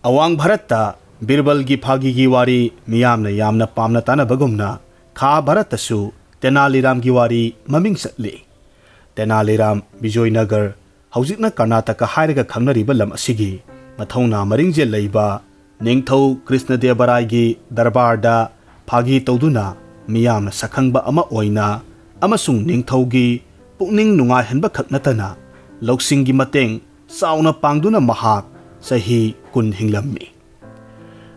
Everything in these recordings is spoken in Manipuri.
Awang Bharata Birbal gi phagi gi wari miyamna yamna pamna tana bagumna Kha Bharatasu Tenali Ram gi wari maming satli Tenali Ram Bijoynagar Haujikna Karnataka hairaga khangnariba lam asigi mathongna maringje leiba Ningthau Krishnadeva Rai gi darbarda phagi tawduna miyamna sakhangba ama oina amasung ningthau gi pukning nungai hanba khaknatana loksing gi mateng sauna pangduna mahak sahi kun hinglammi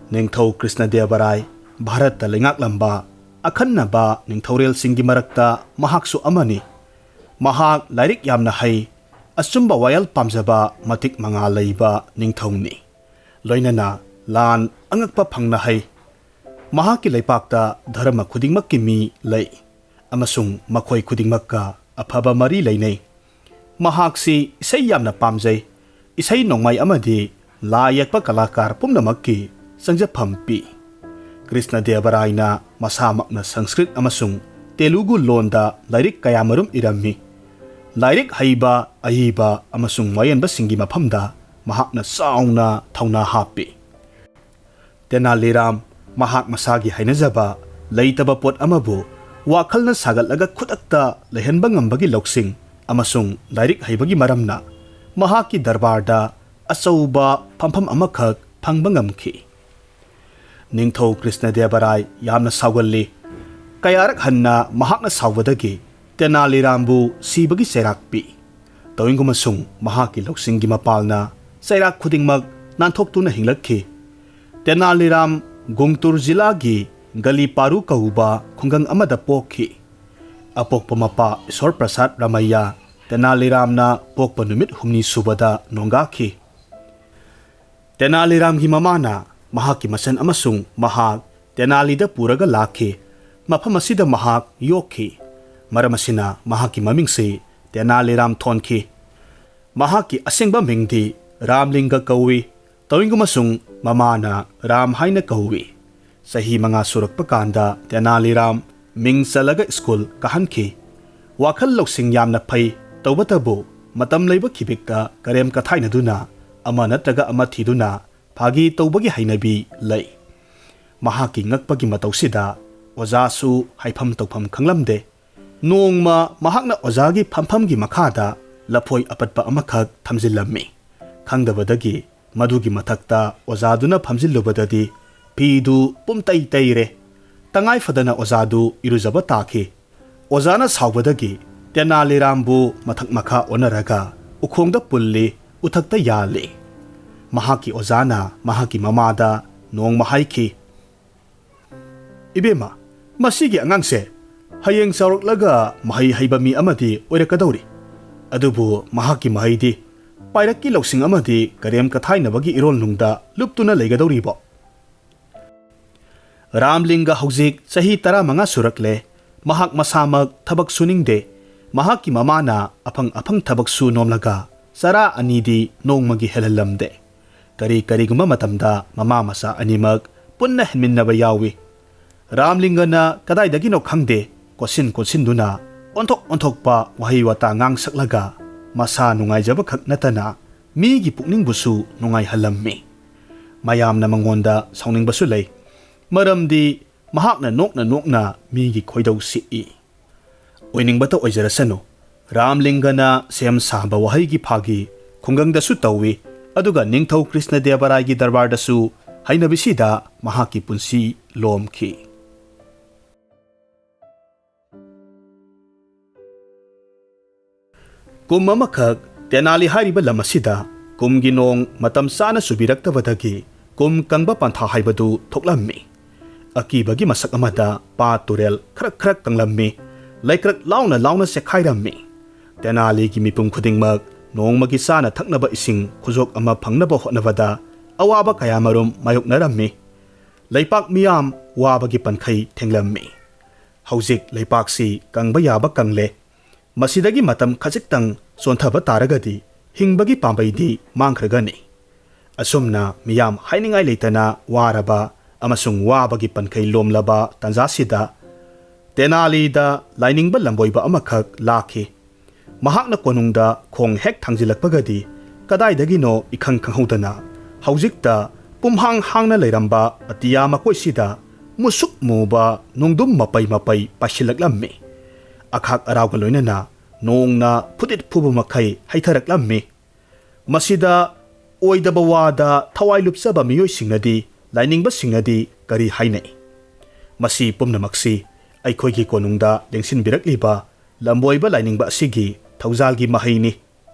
Ningthau Krishnadeva Rai Bharat ta lengak lamba akhanna ningthaurel singgi marakta mahaksu amani mahak lairik yamna hai asumba wayal pamjaba matik manga leiba ningthauni loinana lan angakpa phangna hai mahaki leipakta dharma khudingmakki mi lei amasung makhoi khudingmakka afaba mari leinei mahaksi isai yamna pamjai isai nongmai amadi la yakpa kalakar pumnamakki sangjapam pi Krishnadeva Rai na masamakna Sanskrit amasung Telugu londa lairik kayamarum irammi lairik haiba ahiba amasung wayanba singi maphamda mahakna sauna thauna hapi Tenali Ram mahak masagi hainajaba leitaba pot amabu wakhalna sagatlaga khudakta lehenba ngambagi loksing amasung lairik haibagi maramna mahaki darbarda achauba phampham amakhak phangba ngamki Ningthau Krishnadeva Rai yamna saugalli kayarak hanna mahakna saubadagi Tenali Rambu sibagi serak pi tawingumasung mahaki loksingi mapalna serak khudingmak nanthoktu na hinglakhi Tenali Ram Gungtur Jila gi Gali Paru kauba khungang amada pokhi apokpa mapa Isor Prasad Ramaya Tenali Ram na pokpa numit humni subada nongakhi Tenali Ram gi mamana mahaki masan amasung mahak Tenali da puraga lakhi mafam asida mahak yokhi maramasina mahaki mamingsi Tenali Ram thonki mahaki asengba mingdi Ramlinga kawi tawingumasung mamana Ram haina kawi sahi manga surak pakanda Tenali Ram mingsalaga school kahanki wakhal loksing yamna phai tawbatabu matam leiba khibikta karem kathaina duna ama natraga ama thiduna phagi tawbagi hainabi lei mahaki ngakpagi matawsida ojasu haifam tawpham khanglamde nongma mahakna ojagi phamphamgi makhada lapoi apatpa amakhak thamjillammi khangdabadagi madugi mathakta ojaduna phamjillubadadi pidu pumtai taire tangai fadana ojadu irujaba takhi ojana saubadagi Tenali Rambu mathak makha onaraga ukhongda pulli uthakta yali mahaki ojana mahaki mamada nong mahaiki ibema masigi angangse hayeng sauraklaga mahai haibami amadi oirakadawri adubu mahaki mahaidi pairaki loksing amadi karem kathainabagi irol nungda luptuna leigadawribo Ramlinga haujik sahi 15 surakle mahak masamak thabak suningde mahaki mamana afang thabak su nomlaga sara anidi nongmagi helalamde kari guma matamda mama masa animak punna henminnaba yawi Ramlinga na kadaidagi no khangde kosin duna onthok pa wahi wata ngang saklaga masa nungai jaba khak natana mi gi pukning busu nungai halammi mayamna mangonda sauning basu lei maramdi mahakna nokna mi gi khoidau si i oining bata oijarasano Ramlinga na sem sahba wahi gi phagi khungang da su tawi aduga Ningthau Krishnadeva Rai gi darbar da su hainabisida mahaki punsi lomki kum amakhak Tenali hairiba lamasida kumgi nong matam sana subiraktabadagi kum kangba pantha haibadu thoklammi akibagi masak amada pa turel khrak kanglammi laikrak launa sekhairammi Tenali gi mipum khudingmak nongmagi sana thaknaba ising khujok ama phangnaba hotnabada awaba kayamarum mayoknarammi leipak miyam wabagi pankhai thenglammi haujik leipaksi kangba yaba kangle masidagi matam khajiktang sonthaba taragadi hingbagi pambaidi mangkhragani asumna miyam hainingai leitana waraba amasung wabagi pankhai lomlaba tanjasida Tenali da lainingba lamboiba amakhak lakhi mahakna konungda khong hek thangjilakpagadi kadaidagi no ikhang khanghodana haujikta ꯄꯨꯝꯍꯥꯡ ꯍꯥꯡꯅ ꯂꯩꯔꯝꯕ ꯑꯇꯤꯌꯥ ꯃꯀꯣꯏꯁꯤꯗ ꯃꯨꯁꯨꯛ ꯃꯨꯕ ꯅꯣꯡꯗꯨꯝ ꯃꯄꯩ ꯃꯄꯩ ꯄꯥꯏꯁꯤꯜꯂꯛꯂꯝꯃꯤ꯫ ꯑꯈꯥꯛ ꯑꯔꯥꯎꯒ ꯂꯣꯏꯅꯅ ꯅꯣꯡꯅ ꯐꯨꯗꯤꯠ ꯐꯨꯕ ꯃꯈꯩ ꯍꯩꯊꯔꯛꯂꯝꯃꯤ꯫ ꯃꯁꯤꯗ ꯑꯣꯏꯗꯕ ꯋꯥꯗ ꯊꯋꯥꯏ ꯂꯨꯞꯆꯕ ꯃꯤꯑꯣꯏꯁꯤꯡꯅꯗꯤ ꯂꯥꯏꯅꯤꯡꯕꯁꯤꯡꯅꯗꯤ ꯀꯔꯤ ꯍꯥꯏꯅꯩ? ꯃꯁꯤ ꯄꯨꯝꯅꯃꯛꯁꯤ ꯑꯩꯈꯣꯏꯒꯤ ꯀꯣꯅꯨꯡꯗ ꯂꯦꯡꯁꯤꯟꯕꯤꯔꯛꯂꯤꯕ ꯂꯝꯕꯣꯏꯕ ꯂꯥꯏꯅꯤꯡꯕ ꯑꯁꯤꯒꯤ ꯊꯧꯖꯥꯜꯒꯤ ꯃꯍꯩꯅꯤ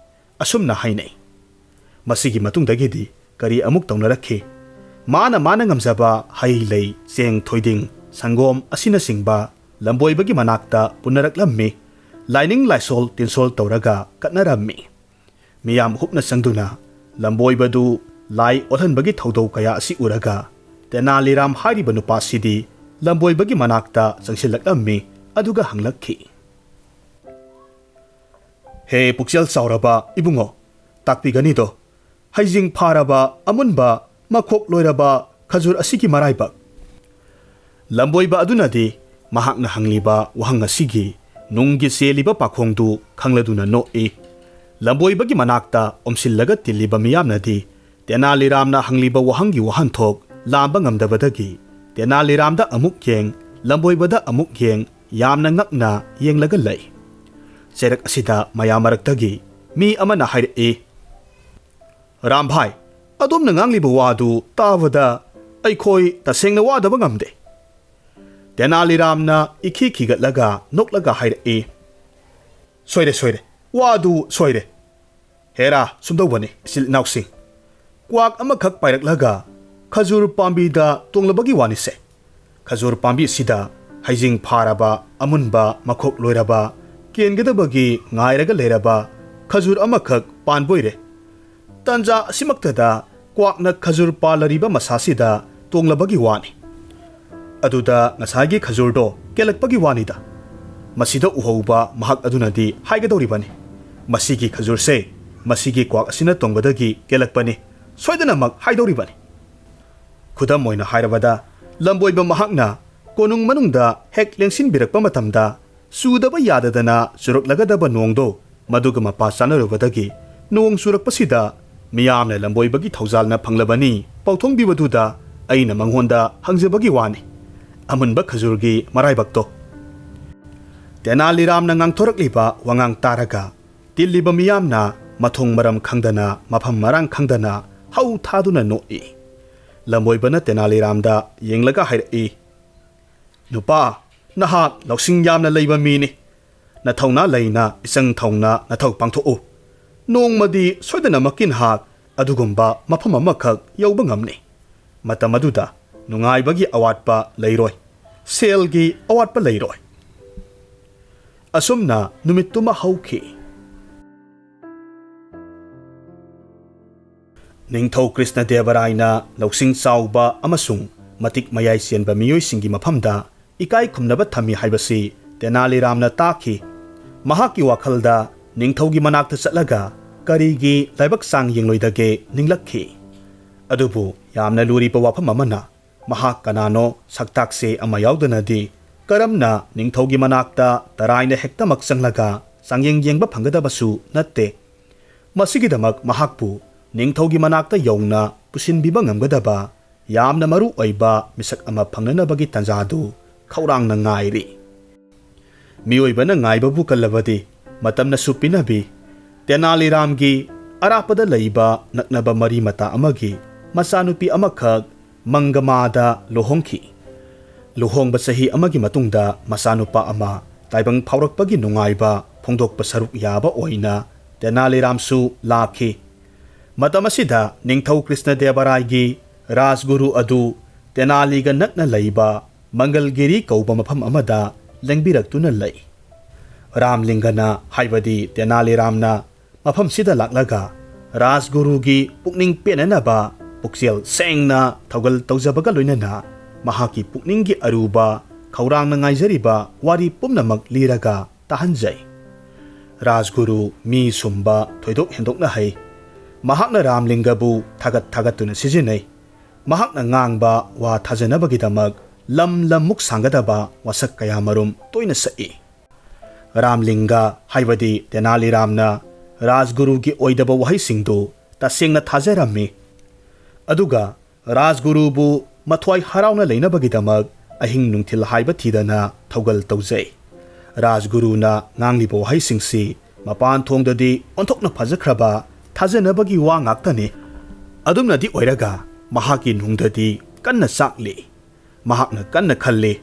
ꯑꯁꯨꯝꯅ ꯍꯥꯏꯅꯩ꯫ ꯃꯁꯤꯒꯤ ꯃꯇꯨꯡꯗꯒꯤꯗꯤ ꯀꯔꯤ ꯑꯃꯨꯛ ꯇꯧꯅꯔꯛꯈꯤ? ꯃꯥꯅ ꯉꯝꯖꯕ ꯍꯩ ꯂꯩ ꯆꯦꯡ ꯊꯣꯏꯗꯤꯡ ꯁꯪꯒꯣꯝ ꯑꯁꯤꯅꯆꯤꯡꯕ ꯂꯝꯕꯣꯏꯕꯒꯤ ꯃꯅꯥꯛꯇ ꯄꯨꯅꯔꯛꯂꯝꯃꯤ꯫ ꯂꯥꯏꯅꯤꯡ ꯂꯥꯏꯁꯣꯜ ꯇꯤꯟꯁꯣꯜ ꯇꯧꯔꯒ ꯀꯠꯅꯔꯝꯃꯤ꯫ ꯃꯤꯌꯥꯝ ꯍꯨꯞꯅ ꯆꯪꯗꯨꯅ ꯂꯝꯕꯣꯏꯕꯗꯨ ꯂꯥꯏ ꯑꯣꯜꯍꯟꯕꯒꯤ ꯊꯧꯗꯧ ꯀꯌꯥ ꯑꯁꯤ ꯎꯔꯒ ꯇꯦꯅꯥꯂꯤꯔꯥꯝ ꯍꯥꯏꯔꯤꯕ ꯅꯨꯄꯥꯁꯤꯗꯤ ꯂꯝꯕꯣꯏꯕꯒꯤ ꯃꯅꯥꯛꯇ ꯆꯪꯁꯤꯜꯂꯛꯂꯝꯃꯤ ꯑꯗꯨꯒ ꯍꯪꯂꯛꯈꯤ, "ꯍꯦ ꯄꯨꯛꯆꯦꯜ ꯆꯥꯎꯔꯕ ꯏꯕꯨꯡꯉꯣ, ꯇꯥꯛꯄꯤꯒꯅꯤꯗꯣ, ꯍꯩꯖꯤꯡ ꯐꯥꯔꯕ ꯑꯃꯨꯟꯕ ꯃꯈꯣꯛ ꯂꯣꯏꯔꯕ ꯈꯖꯨꯔ ꯑꯁꯤꯒꯤ ꯃꯔꯥꯏꯕꯛ?" ꯂꯝꯕꯣꯏꯕ ꯑꯗꯨꯅꯗꯤ ꯃꯍꯥꯛꯅ ꯍꯪꯂꯤꯕ ꯋꯥꯍꯪ ꯑꯁꯤꯒꯤ ꯅꯨꯡꯒꯤ ꯆꯦꯜꯂꯤꯕ ꯄꯥꯈꯣꯡꯗꯨ ꯈꯪꯂꯗꯨꯅ ꯅꯣꯛꯏ꯫ ꯂꯝꯕꯣꯏꯕꯒꯤ ꯃꯅꯥꯛꯇ ꯑꯣꯝꯁꯤꯜꯂꯒ ꯇꯤꯜꯂꯤꯕ ꯃꯤꯌꯥꯝꯅꯗꯤ ꯇꯦꯅꯥꯂꯤꯔꯥꯝꯅ ꯍꯪꯂꯤꯕ ꯋꯥꯍꯪꯒꯤ ꯋꯥꯍꯟꯊꯣꯛ ꯂꯥꯝꯕ ꯉꯝꯗꯕꯗꯒꯤ ꯇꯦꯅꯥꯂꯤꯔꯥꯝꯗ ꯑꯃꯨꯛ ꯌꯦꯡ, ꯂꯝꯕꯣꯏꯕꯗ ꯑꯃꯨꯛ ꯌꯦꯡ, ꯌꯥꯝꯅ ꯉꯛꯅ ꯌꯦꯡꯂꯒ ꯂꯩ꯫ ꯆꯩꯔꯛ ꯑꯁꯤꯗ ꯃꯌꯥꯝ ꯃꯔꯛꯇꯒꯤ ꯃꯤ ꯑꯃꯅ ꯍꯥꯏꯔꯛꯏ, "ꯔꯥꯝꯚꯥꯏ, ꯑꯗꯣꯝꯅ ꯉꯥꯡꯂꯤꯕ ꯋꯥꯗꯨ ꯇꯥꯕꯗ ꯑꯩꯈꯣꯏ ꯇꯁꯦꯡꯅ ꯋꯥꯗꯕ ꯉꯝꯗꯦ." ꯇꯦꯅꯥꯂꯤꯔꯥꯝꯅ ꯏꯈꯤ ꯈꯤꯒꯠꯂꯒ ꯅꯣꯛꯂꯒ ꯍꯥꯏꯔꯛꯏ, "ꯁꯣꯏꯔꯦ, ꯋꯥꯗꯨ ꯁꯣꯏꯔꯦ꯫ ꯍꯦꯔꯥ ꯁꯨꯝꯗꯧꯕꯅꯤ ꯏꯆꯤꯜ ꯏꯅꯥꯎꯁꯤꯡ, ꯀ꯭ꯋꯥꯛ ꯑꯃꯈꯛ ꯄꯥꯏꯔꯛꯂꯒ ꯈꯖꯨꯔ ꯄꯥꯝꯕꯤꯗ ꯇꯣꯡꯂꯕꯒꯤ ꯋꯥꯅꯤꯁꯦ꯫ ꯈꯖꯨꯔ ꯄꯥꯝꯕꯤ ꯑꯁꯤꯗ ꯍꯩꯖꯤꯡ ꯐꯥꯔꯕ ꯑꯃꯨꯟꯕ ꯃꯈꯣꯛ ꯂꯣꯏꯔꯕ ꯀꯦꯟꯒꯗꯕꯒꯤ ꯉꯥꯏꯔꯒ ꯂꯩꯔꯕ ꯈꯖꯨꯔ ꯑꯃꯈꯛ ꯄꯥꯟꯕꯣꯏꯔꯦ꯫ ꯇꯟꯖꯥ ꯑꯁꯤꯃꯛꯇꯗ ꯀ꯭ꯋꯥꯛꯅ ꯈꯖꯨꯔ ꯄꯥꯜꯂꯔꯤꯕ ꯃꯁꯥꯁꯤꯗ ꯇꯣꯡꯂꯕꯒꯤ ꯋꯥꯅꯤ꯫ ꯑꯗꯨꯗ ꯉꯁꯥꯏꯒꯤ ꯈꯖꯨꯔꯗꯣ ꯀꯦꯜꯂꯛꯄꯒꯤ ꯋꯥꯅꯤꯗ꯫ ꯃꯁꯤꯗ ꯎꯍꯧꯕ ꯃꯍꯥꯛ ꯑꯗꯨꯅꯗꯤ ꯍꯥꯏꯒꯗꯧꯔꯤꯕꯅꯤ, ꯃꯁꯤꯒꯤ ꯈꯖꯨꯔꯁꯦ ꯃꯁꯤꯒꯤ ꯀ꯭ꯋꯥꯛ ꯑꯁꯤꯅ ꯇꯣꯡꯕꯗꯒꯤ ꯀꯦꯜꯂꯛꯄꯅꯤ, ꯁꯣꯏꯗꯅꯃꯛ ꯍꯥꯏꯗꯧꯔꯤꯕꯅꯤ꯫ ꯈꯨꯗꯝ ꯑꯣꯏꯅ ꯍꯥꯏꯔꯕꯗ ꯂꯝꯕꯣꯏꯕ ꯃꯍꯥꯛꯅ ꯀꯣꯅꯨꯡ ꯃꯅꯨꯡꯗ ꯍꯦꯛ ꯂꯦꯡꯁꯤꯟꯕꯤꯔꯛꯄ ꯃꯇꯝꯗ ꯆꯨꯗꯕ ꯌꯥꯗꯗꯅ ꯆꯨꯔꯛꯂꯒꯗꯕ ꯅꯣꯡꯗꯣ ꯃꯗꯨꯒ ꯃꯄꯥ ꯆꯥꯅꯔꯨꯕꯗꯒꯤ ꯅꯣꯡ ꯆꯨꯔꯛꯄꯁꯤꯗ ꯃꯤꯌꯥꯝꯅ ꯂꯝꯕꯣꯏꯕꯒꯤ ꯊꯧꯖꯥꯜꯅ ꯐꯪꯂꯕꯅꯤ ꯄꯥꯎꯊꯣꯡꯕꯤꯕꯗꯨꯗ ꯑꯩꯅ ꯃꯉꯣꯟꯗ ꯍꯪꯖꯕꯒꯤ ꯋꯥꯅꯤ, ꯑꯃꯨꯟꯕ ꯈꯖꯨꯔꯒꯤ ꯃꯔꯥꯏꯕꯛꯇꯣ." ꯇꯦꯅꯥꯂꯤꯔꯥꯝꯅ ꯉꯥꯡꯊꯣꯔꯛꯂꯤꯕ ꯋꯥꯉꯥꯡ ꯇꯥꯔꯒ ꯇꯤꯜꯂꯤꯕ ꯃꯤꯌꯥꯝꯅ ꯃꯊꯣꯡ ꯃꯔꯝ ꯈꯪꯗꯅ ꯃꯐꯝ ꯃꯔꯥꯡ ꯈꯪꯗꯅ ꯍꯧ ꯊꯥꯗꯨꯅ ꯅꯣꯛꯏ꯫ ꯂꯝꯕꯣꯏꯕꯅ ꯇꯦꯅꯥꯂꯤꯔꯥꯝꯗ ꯌꯦꯡꯂꯒ ꯍꯥꯏꯔꯛꯏ, "ꯅꯨꯄꯥ, ꯅꯍꯥꯛ ꯂꯧꯁꯤꯡ ꯌꯥꯝꯅ ꯂꯩꯕ ꯃꯤꯅꯤ꯫ ꯅꯊꯧꯅꯥ ꯂꯩꯅ ꯏꯆꯪ ꯊꯧꯅ ꯅꯊꯧ ꯄꯥꯡꯊꯣꯛꯎ꯫ ꯅꯣꯡꯃꯗꯤ ꯁꯣꯏꯗꯅꯃꯛꯀꯤ ꯅꯍꯥꯛ ꯑꯗꯨꯒꯨꯝꯕ ꯃꯐꯝ ꯑꯃꯈꯛ ꯌꯧꯕ ꯉꯝꯅꯤ꯫ ꯃꯇꯝ ꯑꯗꯨꯗ ꯅꯨꯡꯉꯥꯏꯕꯒꯤ ꯑꯋꯥꯠꯄ ꯂꯩꯔꯣꯏ, ꯁꯦꯜꯒꯤ ꯑꯋꯥꯠꯄ ꯂꯩꯔꯣꯏ." ꯑꯁꯨꯝꯅ ꯅꯨꯃꯤꯠꯇꯨꯃ ꯍꯧꯈꯤ꯫ ꯅꯤꯡꯊꯧ ꯀ꯭ꯔꯤꯁꯅꯗꯦꯕꯔꯥꯏꯅ ꯂꯧꯁꯤꯡ ꯆꯥꯎꯕ ꯑꯃꯁꯨꯡ ꯃꯇꯤꯛ ꯃꯌꯥꯏ ꯆꯦꯟꯕ ꯃꯤꯑꯣꯏꯁꯤꯡꯒꯤ ꯃꯐꯝꯗ ꯏꯀꯥꯏ ꯈꯨꯝꯅꯕ ꯊꯝꯃꯤ ꯍꯥꯏꯕꯁꯤ ꯇꯦꯅꯥꯂꯤꯔꯥꯝꯅ ꯇꯥꯈꯤ꯫ ꯃꯍꯥꯛꯀꯤ ꯋꯥꯈꯜꯗ ꯅꯤꯡꯊꯧꯒꯤ ꯃꯅꯥꯛꯇ ꯆꯠꯂꯒ ꯀꯔꯤꯒꯤ ꯂꯥꯏꯕꯛ ꯆꯥꯡ ꯌꯦꯡꯂꯣꯏꯗꯒꯦ ꯅꯤꯡꯂꯛꯈꯤ꯫ ꯑꯗꯨꯕꯨ ꯌꯥꯝꯅ ꯂꯨꯔꯤꯕ ꯋꯥꯐꯝ ꯑꯃꯅ ꯃꯍꯥꯛ ꯀꯅꯥꯅꯣ ꯁꯛꯇꯥꯛꯁꯦ ꯑꯃ ꯌꯥꯎꯗꯅꯗꯤ ꯀꯔꯝꯅ ꯅꯤꯡꯊꯧꯒꯤ ꯃꯅꯥꯛꯇ ꯇꯔꯥꯏꯅ ꯍꯦꯛꯇꯃꯛ ꯆꯪꯂꯒ ꯆꯥꯡꯌꯦꯡ ꯌꯦꯡꯕ ꯐꯪꯒꯗꯕꯁꯨ ꯅꯠꯇꯦ꯫ ꯃꯁꯤꯒꯤꯗꯃꯛ ꯃꯍꯥꯛꯄꯨ ꯅꯤꯡꯊꯧꯒꯤ ꯃꯅꯥꯛꯇ ꯌꯧꯅ ꯄꯨꯁꯤꯟꯕꯤꯕ ꯉꯝꯒꯗꯕ ꯌꯥꯝꯅ ꯃꯔꯨ ꯑꯣꯏꯕ ꯃꯤꯁꯛ ꯑꯃ ꯐꯪꯅꯅꯕꯒꯤ ꯇꯥꯟꯖꯥꯗꯨ ꯈꯧꯔꯥꯡꯅ ꯉꯥꯏꯔꯤ꯫ ꯃꯤꯑꯣꯏꯕꯅ ꯉꯥꯏꯕꯕꯨ ꯀꯜꯂꯕꯗꯤ ꯃꯇꯝꯅꯁꯨ ꯄꯤꯅꯕꯤ꯫ ꯇꯦꯅꯥꯂꯤꯔꯥꯝꯒꯤ ꯑꯔꯥꯞꯄꯗ ꯂꯩꯕ ꯅꯛꯅꯕ ꯃꯔꯤ ꯃꯇꯥ ꯑꯃꯒꯤ ꯃꯆꯥꯅꯨꯄꯤ ꯑꯃꯈꯛ ꯃꯪꯒꯃꯥꯗ ꯂꯨꯍꯣꯡꯈꯤ꯫ ꯂꯨꯍꯣꯡꯕ ꯆꯍꯤ ꯑꯃꯒꯤ ꯃꯇꯨꯡꯗ ꯃꯆꯥꯅꯨꯄꯥ ꯑꯃ ꯇꯥꯏꯕꯪ ꯐꯥꯎꯔꯛꯄꯒꯤ ꯅꯨꯡꯉꯥꯏꯕ ꯐꯣꯡꯗꯣꯛꯄ ꯁꯔꯨꯛ ꯌꯥꯕ ꯑꯣꯏꯅ ꯇꯦꯅꯥꯂꯤꯔꯥꯝꯁꯨ ꯂꯥꯛꯈꯤ꯫ ꯃꯇꯝ ꯑꯁꯤꯗ ꯅꯤꯡꯊꯧ ꯀ꯭ꯔꯤꯁꯅꯗꯦꯕꯔꯥꯏꯒꯤ ꯔꯥꯖꯒꯨꯔꯨ ꯑꯗꯨ ꯇꯦꯅꯥꯂꯤꯒ ꯅꯛꯅ ꯂꯩꯕ ꯃꯪꯒꯜꯒꯤꯔꯤ ꯀꯧꯕ ꯃꯐꯝ ꯑꯃꯗ ꯂꯦꯡꯕꯤꯔꯛꯇꯨꯅ ꯂꯩ꯫ ꯔꯥꯝꯂꯤꯡꯒꯅ ꯍꯥꯏꯕꯗꯤ ꯇꯦꯅꯥꯂꯤꯔꯥꯝꯅ ꯃꯐꯝꯁꯤꯗ ꯂꯥꯛꯂꯒ ꯔꯥꯖꯒꯨꯔꯨꯒꯤ ꯄꯨꯛꯅꯤꯡ ꯄꯦꯟꯅꯅꯕ ꯄꯨꯛꯆꯦꯜ ꯁꯦꯡꯅ ꯊꯧꯒꯜ ꯇꯧꯖꯕꯒ ꯂꯣꯏꯅꯅ ꯃꯍꯥꯛꯀꯤ ꯄꯨꯛꯅꯤꯡꯒꯤ ꯑꯔꯨꯕ ꯈꯧꯔꯥꯡꯅ ꯉꯥꯏꯖꯔꯤꯕ ꯋꯥꯔꯤ ꯄꯨꯝꯅꯃꯛ ꯂꯤꯔꯒ ꯇꯥꯍꯟꯖꯩ꯫ ꯔꯥꯖꯒꯨꯔꯨ ꯃꯤ ꯁꯨꯝꯕ ꯊꯣꯏꯗꯣꯛ ꯍꯦꯟꯗꯣꯛꯅ ꯍꯩ꯫ ꯃꯍꯥꯛꯅ ꯔꯥꯝꯂꯤꯡꯒꯕꯨ ꯊꯥꯒꯠꯇꯨꯅ ꯁꯤꯖꯤꯟꯅꯩ꯫ ꯃꯍꯥꯛꯅ ꯉꯥꯡꯕ ꯋꯥ ꯊꯥꯖꯅꯕꯒꯤꯗꯃꯛ ꯂꯝꯃꯨꯛ ꯁꯥꯡꯒꯗꯕ ꯋꯥꯁꯛ ꯀꯌꯥꯃꯔꯨꯝ ꯇꯣꯏꯅ ꯁꯛꯏ꯫ ꯔꯥꯝꯂꯤꯡꯒ ꯍꯥꯏꯕꯗꯤ ꯇꯦꯅꯥꯂꯤꯔꯥꯝꯅ ꯔꯥꯖꯒꯨꯔꯨꯒꯤ ꯑꯣꯏꯗꯕ ꯋꯥꯍꯩꯁꯤꯡꯗꯨ ꯇꯁꯦꯡꯅ ꯊꯥꯖꯔꯝꯃꯤ꯫ ꯑꯗꯨꯒ ꯔꯥꯖꯒꯨꯔꯨꯕꯨ ꯃꯊ꯭ꯋꯥꯏ ꯍꯔꯥꯎꯅ ꯂꯩꯅꯕꯒꯤꯗꯃꯛ ꯑꯍꯤꯡ ꯅꯨꯡꯊꯤꯜ ꯍꯥꯏꯕ ꯊꯤꯗꯅ ꯊꯧꯒꯜ ꯇꯧꯖꯩ꯫ ꯔꯥꯖꯒꯨꯔꯨꯅ ꯉꯥꯡꯂꯤꯕ ꯋꯥꯍꯩꯁꯤꯡꯁꯤ ꯃꯄꯥꯟ ꯊꯣꯡꯗꯗꯤ ꯑꯣꯟꯊꯣꯛꯅ ꯐꯖꯈ꯭ꯔꯕ ꯊꯥꯖꯅꯕꯒꯤ ꯋꯥ ꯉꯥꯛꯇꯅꯤ꯫ ꯑꯗꯨꯝꯅꯗꯤ ꯑꯣꯏꯔꯒ ꯃꯍꯥꯛꯀꯤ ꯅꯨꯡꯗꯗꯤ ꯀꯟꯅ ꯆꯥꯛꯂꯤ꯫ ꯃꯍꯥꯛꯅ ꯀꯟꯅ ꯈꯜꯂꯤ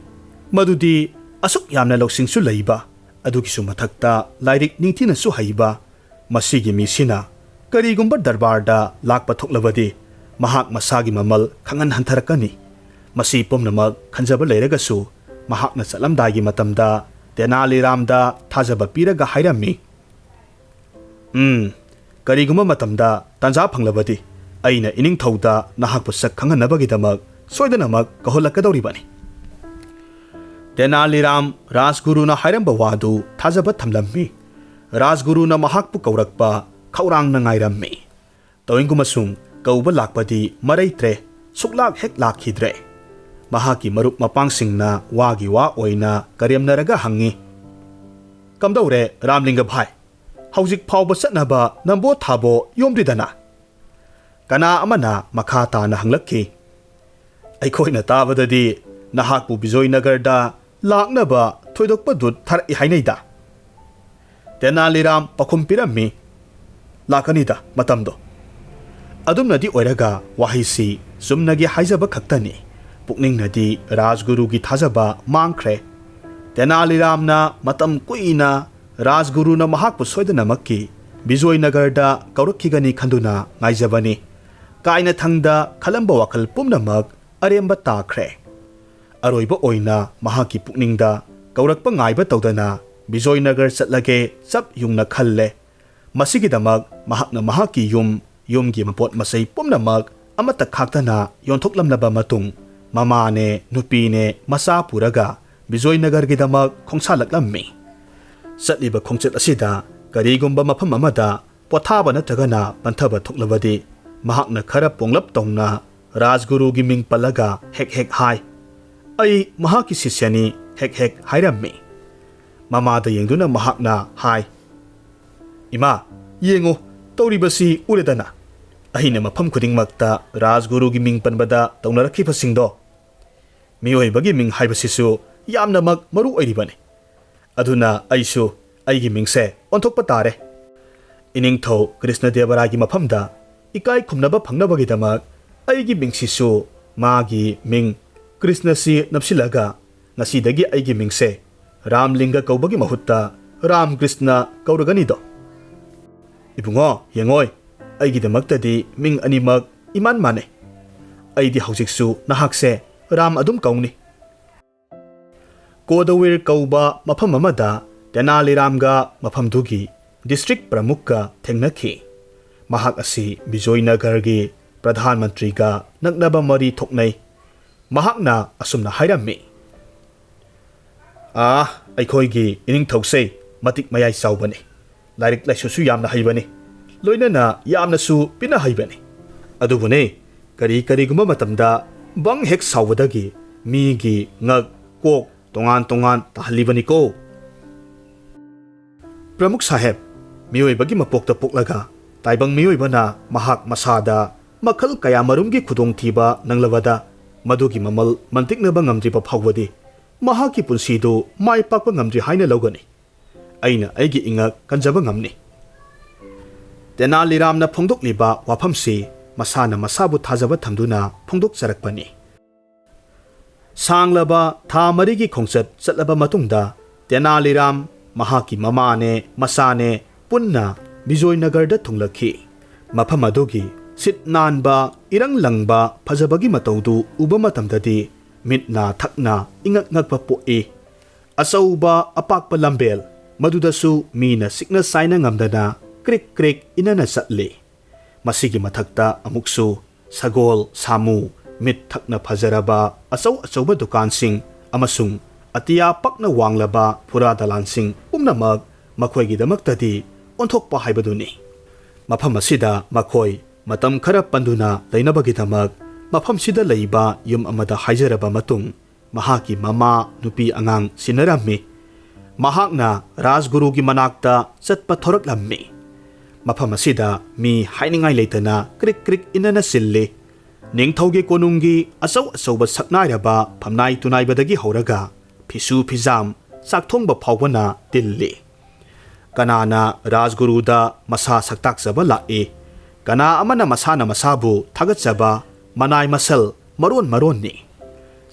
ꯃꯗꯨꯗꯤ ꯑꯁꯨꯛ ꯌꯥꯝꯅ ꯂꯧꯁꯤꯡꯁꯨ ꯂꯩꯕ, ꯑꯗꯨꯒꯤꯁꯨ ꯃꯊꯛꯇ ꯂꯥꯏꯔꯤꯛ ꯅꯤꯡꯊꯤꯅꯁꯨ ꯍꯩꯕ ꯃꯁꯤꯒꯤ ꯃꯤꯁꯤꯅ ꯀꯔꯤꯒꯨꯝꯕ ꯗꯔꯕꯥꯔꯗ ꯂꯥꯛꯄ ꯊꯣꯛꯂꯕꯗꯤ ꯃꯍꯥꯛ ꯃꯁꯥꯒꯤ ꯃꯃꯜ ꯈꯪꯍꯟ ꯍꯟꯊꯔꯛꯀꯅꯤ꯫ ꯃꯁꯤ ꯄꯨꯝꯅꯃꯛ ꯈꯟꯖꯕ ꯂꯩꯔꯒꯁꯨ ꯃꯍꯥꯛꯅ ꯆꯠꯂꯝꯗꯥꯏꯒꯤ ꯃꯇꯝꯗ ꯇꯦꯅꯥꯂꯤ ꯔꯥꯝꯗ ꯊꯥꯖꯕ ꯄꯤꯔꯒ ꯍꯥꯏꯔꯝꯃꯤ, ꯀꯔꯤꯒꯨꯝꯕ ꯃꯇꯝꯗ ꯇꯥꯟꯖꯥ ꯐꯪꯂꯕꯗꯤ ꯑꯩꯅ ꯏꯅꯤꯡꯊꯧꯗ ꯅꯍꯥꯛꯄꯨ ꯁꯛ ꯈꯪꯍꯟꯅꯕꯒꯤꯗꯃꯛ ꯁꯣꯏꯗꯅꯃꯛ ꯀꯧꯍꯜꯂꯛꯀꯗꯧꯔꯤꯕꯅꯤ꯫ ꯇꯦꯅꯥꯂꯤ ꯔꯥꯝ ꯔꯥꯖꯒꯨꯔꯨꯅ ꯍꯥꯏꯔꯝꯕ ꯋꯥꯗꯨ ꯊꯥꯖꯕ ꯊꯝꯂꯝꯃꯤ꯫ ꯔꯥꯖꯒꯨꯔꯨꯅ ꯃꯍꯥꯛꯄꯨ ꯀꯧꯔꯛꯄ ꯈꯧꯔꯥꯡꯅ ꯉꯥꯏꯔꯝꯃꯤ꯫ ꯇꯧꯏꯒꯨꯝꯕꯁꯨꯡ ꯀꯧꯕ ꯂꯥꯛꯄꯗꯤ ꯃꯔꯩꯇ꯭ꯔꯦ, ꯁꯨꯛꯂꯥꯛ ꯍꯦꯛ ꯂꯥꯛꯈꯤꯗ꯭ꯔꯦ꯫ ꯃꯍꯥꯛꯀꯤ ꯃꯔꯨꯞ ꯃꯄꯥꯡꯁꯤꯡꯅ ꯋꯥꯒꯤ ꯋꯥ ꯑꯣꯏꯅ ꯀꯔꯦꯝꯅꯔꯒ ꯍꯪꯉꯤ, ꯀꯝꯗꯧꯔꯦ ꯔꯥꯝꯂꯤꯡꯒ ꯚꯥꯏ, ꯍꯧꯖꯤꯛ ꯐꯥꯎꯕ ꯆꯠꯅꯕ ꯅꯝꯕꯣ ꯊꯥꯕꯣ ꯌꯣꯝꯗ꯭ꯔꯤꯗꯅ? ꯀꯅꯥ ꯑꯃꯅ ꯃꯈꯥ ꯇꯥꯅ ꯍꯪꯂꯛꯈꯤ, ꯑꯩꯈꯣꯏꯅ ꯇꯥꯕꯗꯗꯤ ꯅꯍꯥꯛꯄꯨ ꯕꯤꯖꯣꯏꯅꯒꯔꯗ ꯂꯥꯛꯅꯕ ꯊꯣꯏꯗꯣꯛꯄ ꯗꯨꯠ ꯊꯥꯔꯛꯏ ꯍꯥꯏꯅꯩꯗ꯫ ꯇꯦꯅꯥꯂꯤ ꯔꯥꯝ ꯄꯥꯎꯈꯨꯝ ꯄꯤꯔꯝꯃꯤ, ꯂꯥꯛꯀꯅꯤꯗ ꯃꯇꯝꯗꯣ꯫ ꯑꯗꯨꯝꯅꯗꯤ ꯑꯣꯏꯔꯒ ꯋꯥꯍꯩꯁꯤ ꯆꯨꯝꯅꯒꯤ ꯍꯥꯏꯖꯕ ꯈꯛꯇꯅꯤ꯫ ꯄꯨꯛꯅꯤꯡꯅꯗꯤ ꯔꯥꯖꯒꯨꯔꯨꯒꯤ ꯊꯥꯖꯕ ꯃꯥꯡꯈ꯭ꯔꯦ꯫ ꯇꯦꯅꯥꯂꯤ ꯔꯥꯝꯅ ꯃꯇꯝ ꯀꯨꯏꯅ ꯔꯥꯖꯒꯨꯔꯨꯅ ꯃꯍꯥꯛꯄꯨ ꯁꯣꯏꯗꯅꯃꯛꯀꯤ ꯕꯤꯖꯣꯏꯅꯒꯔꯗ ꯀꯧꯔꯛꯈꯤꯒꯅꯤ ꯈꯟꯗꯨꯅ ꯉꯥꯏꯖꯕꯅꯤ꯫ ꯀꯥꯏꯅꯊꯪꯗ ꯈꯜꯂꯝꯕ ꯋꯥꯈꯜ ꯄꯨꯝꯅꯃꯛ ꯑꯔꯦꯝꯕ ꯇꯥꯈ꯭ꯔꯦ꯫ ꯑꯔꯣꯏꯕ ꯑꯣꯏꯅ ꯃꯍꯥꯛꯀꯤ ꯄꯨꯛꯅꯤꯡꯗ ꯀꯧꯔꯛꯄ ꯉꯥꯏꯕ ꯇꯧꯗꯅ ꯕꯤꯖꯣꯏꯅꯒꯔ ꯆꯠꯂꯒꯦ ꯆꯞ ꯌꯨꯡꯅ ꯈꯜꯂꯦ꯫ ꯃꯁꯤꯒꯤꯗꯃꯛ ꯃꯍꯥꯛꯅ ꯃꯍꯥꯛꯀꯤ ꯌꯨꯝꯒꯤ ꯃꯄꯣꯠ ꯃꯆꯩ ꯄꯨꯝꯅꯃꯛ ꯑꯃꯠꯇ ꯈꯥꯛꯇꯅ ꯌꯣꯟꯊꯣꯛꯂꯝꯂꯕ ꯃꯇꯨꯡ ꯃꯃꯥꯅꯦ ꯅꯨꯄꯤꯅꯦ ꯃꯆꯥ ꯄꯨꯔꯒ ꯕꯤꯖꯣꯏꯅꯒꯔꯒꯤꯗꯃꯛ ꯈꯣꯡꯁꯥꯜꯂꯛꯂꯝꯃꯤ꯫ ꯆꯠꯂꯤꯕ ꯈꯣꯡꯆꯠ ꯑꯁꯤꯗ ꯀꯔꯤꯒꯨꯝꯕ ꯃꯐꯝ ꯑꯃꯗ ꯄꯣꯊꯥꯕ ꯅꯠꯇ꯭ꯔꯒꯅ ꯄꯟꯊꯕ ꯊꯣꯛꯂꯕꯗꯤ ꯃꯍꯥꯛꯅ ꯈꯔ ꯄꯣꯡꯂꯞ ꯇꯧꯅ ꯔꯥꯖꯒꯨꯔꯨꯒꯤ ꯃꯤꯡ ꯄꯜꯂꯒ ꯍꯦꯛ ꯍꯦꯛ ꯍꯥꯏ, ꯑꯩ ꯃꯍꯥꯛꯀꯤ ꯁꯤష్ꯌꯅꯤ ꯍꯦꯛ ꯍꯦꯛ ꯍꯥꯏꯔꯝꯃꯤ꯫ ꯃꯃꯥꯗ ꯌꯦꯡꯗꯨꯅ ꯃꯍꯥꯛꯅ ꯍꯥꯏ, ꯏꯃꯥ ꯌꯦꯡꯉꯨ, ꯇꯧꯔꯤꯕꯁꯤ ꯎꯔꯦꯗꯅ, ꯑꯩꯅ ꯃꯐꯝ ꯈꯨꯗꯤꯡꯃꯛꯇ ꯔꯥꯖꯒꯨꯔꯨꯒꯤ ꯃꯤꯡ ꯄꯟꯕꯗ ꯇꯧꯅꯔꯛꯈꯤꯕꯁꯤꯡꯗꯣ꯫ ꯃꯤꯑꯣꯏꯕꯒꯤ ꯃꯤꯡ ꯍꯥꯏꯕꯁꯤꯁꯨ ꯌꯥꯝꯅꯃꯛ ꯃꯔꯨ ꯑꯣꯏꯔꯤꯕꯅꯤ꯫ ꯑꯗꯨꯅ ꯑꯩꯁꯨ ꯑꯩꯒꯤ ꯃꯤꯡꯁꯦ ꯑꯣꯟꯊꯣꯛꯄ ꯇꯥꯔꯦ꯫ ꯏꯅꯤꯡꯊꯧ ꯀ꯭ꯔꯤꯁꯅꯗꯦꯕꯔꯥꯏꯒꯤ ꯃꯐꯝꯗ ꯏꯀꯥꯏ ꯈꯨꯝꯅꯕ ꯐꯪꯅꯕꯒꯤꯗꯃꯛ ꯑꯩꯒꯤ ꯃꯤꯡꯁꯤꯁꯨ ꯃꯥꯒꯤ ꯃꯤꯡ ꯀ꯭ꯔꯤꯁꯅꯁꯤ ꯅꯞꯁꯤꯜꯂꯒ ꯉꯁꯤꯗꯒꯤ ꯑꯩꯒꯤ ꯃꯤꯡꯁꯦ ꯔꯥꯝꯂꯤꯡꯒ ꯀꯧꯕꯒꯤ ꯃꯍꯨꯠꯇ ꯔꯥꯝ ꯀ꯭ꯔꯤꯁꯅ ꯀꯧꯔꯒꯅꯤꯗꯣ꯫ ꯏꯕꯨꯡꯉꯣ ꯌꯦꯡꯉꯣꯏ, ꯑꯩꯒꯤꯗꯃꯛꯇꯗꯤ ꯃꯤꯡ ꯑꯅꯤꯃꯛ ꯏꯃꯥꯟ ꯃꯥꯟꯅꯩ꯫ ꯑꯩꯗꯤ ꯍꯧꯖꯤꯛꯁꯨ ꯅꯍꯥꯛꯁꯦ ꯔꯥꯝ ꯑꯗꯨꯝ ꯀꯧꯅꯤ꯫ ꯀꯣꯗꯋꯤꯔ ꯀꯧꯕ ꯃꯐꯝ ꯑꯃꯗ ꯇꯦꯅꯥꯂꯤ ꯔꯥꯝꯒ ꯃꯐꯝꯗꯨꯒꯤ ꯗꯤꯁꯇ꯭ꯔꯤꯛ ꯄ꯭ꯔꯃꯨꯈꯀ ꯊꯦꯡꯅꯈꯤ꯫ ꯃꯍꯥꯛ ꯑꯁꯤ ꯕꯤꯖꯣꯏꯅꯒꯔꯒꯤ ꯄ꯭ꯔꯙꯥꯟ ꯃꯟꯇ꯭ꯔꯤꯒ ꯅꯛꯅꯕ ꯃꯔꯤ ꯊꯣꯛꯅꯩ꯫ ꯃꯍꯥꯛꯅ ꯑꯁꯨꯝꯅ ꯍꯥꯏꯔꯝꯃꯤ, ꯑꯩꯈꯣꯏꯒꯤ ꯏꯅꯤꯡꯊꯧꯁꯦ ꯃꯇꯤꯛ ꯃꯌꯥꯏ ꯆꯥꯎꯕꯅꯤ, ꯂꯥꯏꯔꯤꯛ ꯂꯥꯏꯁꯨꯁꯨ ꯌꯥꯝꯅ ꯍꯩꯕꯅꯤ, ꯂꯣꯏꯅꯅ ꯌꯥꯝꯅꯁꯨ ꯄꯤꯅ ꯍꯩꯕꯅꯤ꯫ ꯑꯗꯨꯕꯨꯅꯦ ꯀꯔꯤꯒꯨꯝꯕ ꯃꯇꯝꯗ ꯕꯪ ꯍꯦꯛ ꯁꯥꯎꯕꯗꯒꯤ ꯃꯤꯒꯤ ꯉꯛ ꯀꯣꯛ ꯇꯣꯉꯥꯟ ꯇꯣꯉꯥꯟ ꯇꯥꯍꯜꯂꯤꯕꯅꯤꯀꯣ꯫ ꯄ꯭ꯔꯃꯨꯈ ꯁꯥꯍꯦꯕ, ꯃꯤꯑꯣꯏꯕꯒꯤ ꯃꯄꯣꯛꯇ ꯄꯣꯛꯂꯒ ꯇꯥꯏꯕꯪ ꯃꯤꯑꯣꯏꯕꯅ ꯃꯍꯥꯛ ꯃꯁꯥꯗ ꯃꯈꯜ ꯀꯌꯥꯃꯔꯨꯝꯒꯤ ꯈꯨꯗꯣꯡꯊꯤꯕ ꯅꯪꯂꯕꯗ ꯃꯗꯨꯒꯤ ꯃꯃꯜ ꯃꯟꯇꯤꯛꯅꯕ ꯉꯝꯗ꯭ꯔꯤꯕ ꯐꯥꯎꯕꯗꯤ ꯃꯍꯥꯛꯀꯤ ꯄꯨꯟꯁꯤꯗꯨ ꯃꯥꯏ ꯄꯥꯛꯄ ꯉꯝꯗ꯭ꯔꯤ ꯍꯥꯏꯅ ꯂꯧꯒꯅꯤ꯫ ꯑꯩꯅ ꯑꯩꯒꯤ ꯏꯉꯛ ꯀꯟꯖꯕ ꯉꯝꯅꯤ꯫ ꯇꯦꯅꯥꯂꯤ ꯔꯥꯝꯅ ꯐꯣꯡꯗꯣꯛꯂꯤꯕ ꯋꯥꯐꯝꯁꯤ ꯃꯁꯥꯅ ꯃꯁꯥꯕꯨ ꯊꯥꯖꯕ ꯊꯝꯗꯨꯅ ꯐꯣꯡꯗꯣꯛꯆꯔꯛꯄꯅꯤ꯫ ꯁꯥꯡꯂꯕ ꯊꯥ 4ꯒꯤ ꯈꯣꯡꯆꯠ ꯆꯠꯂꯕ ꯃꯇꯨꯡꯗ ꯇꯦꯅꯥꯂꯤ ꯔꯥꯝ ꯃꯍꯥꯛꯀꯤ ꯃꯃꯥꯅꯦ ꯃꯆꯥꯅꯦ ꯄꯨꯟꯅ ꯕꯤꯖꯣꯏꯅꯒꯔꯗ ꯊꯨꯡꯂꯈꯤ꯫ ꯃꯐꯝ ꯑꯗꯨꯒꯤ ꯁꯤꯠ ꯅꯥꯟꯕ ꯏꯔꯪ ꯂꯪꯕ ꯐꯖꯕꯒꯤ ꯃꯇꯧꯗꯨ ꯎꯕ ꯃꯇꯝꯗꯗꯤ ꯃꯤꯠꯅ ꯊꯛꯅ ꯏꯉꯛ ꯉꯛꯄ ꯄꯣꯛꯏ꯫ ꯑꯆꯧꯕ ꯑꯄꯥꯛꯄ ꯂꯝꯕꯦꯜ, ꯃꯗꯨꯗꯁꯨ ꯃꯤꯅ ꯁꯤꯛꯅ ꯆꯥꯏꯅ ꯉꯝꯗꯅ ꯀ꯭ꯔꯤꯛ ꯀ꯭ꯔꯤꯛ ꯏꯅꯅ ꯆꯠꯂꯤ꯫ ꯃꯁꯤꯒꯤ ꯃꯊꯛꯇ ꯑꯃꯨꯛꯁꯨ ꯁꯒꯣꯜ ꯁꯥꯃꯨ, ꯃꯤꯠ ꯊꯛꯅ ꯐꯖꯔꯕ ꯑꯆꯧꯕ ꯗꯨꯀꯥꯟꯁꯤꯡ ꯑꯃꯁꯨꯡ ꯑꯇꯤꯌꯥ ꯄꯛꯅ ꯋꯥꯡꯂꯕ ꯐꯨꯔꯥ ꯗꯂꯥꯟꯁꯤꯡ ꯄꯨꯝꯅꯃꯛ ꯃꯈꯣꯏꯒꯤꯗꯃꯛꯇꯗꯤ ꯑꯣꯟꯊꯣꯛꯄ ꯍꯥꯏꯕꯗꯨꯅꯤ꯫ ꯃꯐꯝ ꯑꯁꯤꯗ ꯃꯈꯣꯏ ꯃꯇꯝ ꯈꯔ ꯄꯟꯗꯨꯅ ꯂꯩꯅꯕꯒꯤꯗꯃꯛ ꯃꯐꯝꯁꯤꯗ ꯂꯩꯕ ꯌꯨꯝ ꯑꯃꯗ ꯍꯥꯏꯖꯔꯕ ꯃꯇꯨꯡ ꯃꯍꯥꯛꯀꯤ ꯃꯃꯥ ꯅꯨꯄꯤ ꯑꯉꯥꯡ ꯁꯤꯟꯅꯔꯝꯃꯤ꯫ ꯃꯍꯥꯛꯅ ꯔꯥꯖꯒꯨꯔꯨꯒꯤ ꯃꯅꯥꯛꯇ ꯆꯠꯄ ꯊꯣꯔꯛꯂꯝꯃꯤ꯫ ꯃꯐꯝ ꯑꯁꯤꯗ ꯃꯤ ꯍꯥꯏꯅꯤꯡꯉꯥꯏ ꯂꯩꯇꯅ ꯀ꯭ꯔꯤꯛ ꯀ꯭ꯔꯤꯛ ꯏꯅꯅ ꯆꯤꯜꯂꯤ꯫ ꯅꯤꯡꯊꯧꯒꯤ ꯀꯣꯅꯨꯡꯒꯤ ꯑꯆꯧ ꯑꯆꯧꯕ ꯁꯛꯅꯥꯏꯔꯕ ꯐꯝꯅꯥꯏ ꯇꯨꯅꯥꯏꯕꯗꯒꯤ ꯍꯧꯔꯒ ꯐꯤꯁꯨ ꯐꯤꯖꯥꯝ ꯆꯥꯛꯊꯣꯡꯕ ꯐꯥꯎꯕꯅ ꯇꯤꯜꯂꯤ ꯀꯅꯥꯅ ꯔꯥꯖꯒꯨꯔꯨꯗ ꯃꯁꯥ ꯁꯛꯇꯥꯛꯆꯕ ꯂꯥꯛꯏ ꯀꯅꯥ ꯑꯃꯅ ꯃꯁꯥꯅ ꯃꯁꯥꯕꯨ ꯊꯥꯒꯠꯆꯕ ꯃꯅꯥꯏ ꯃꯁꯜ ꯃꯔꯣꯟ ꯃꯔꯣꯟꯅꯤ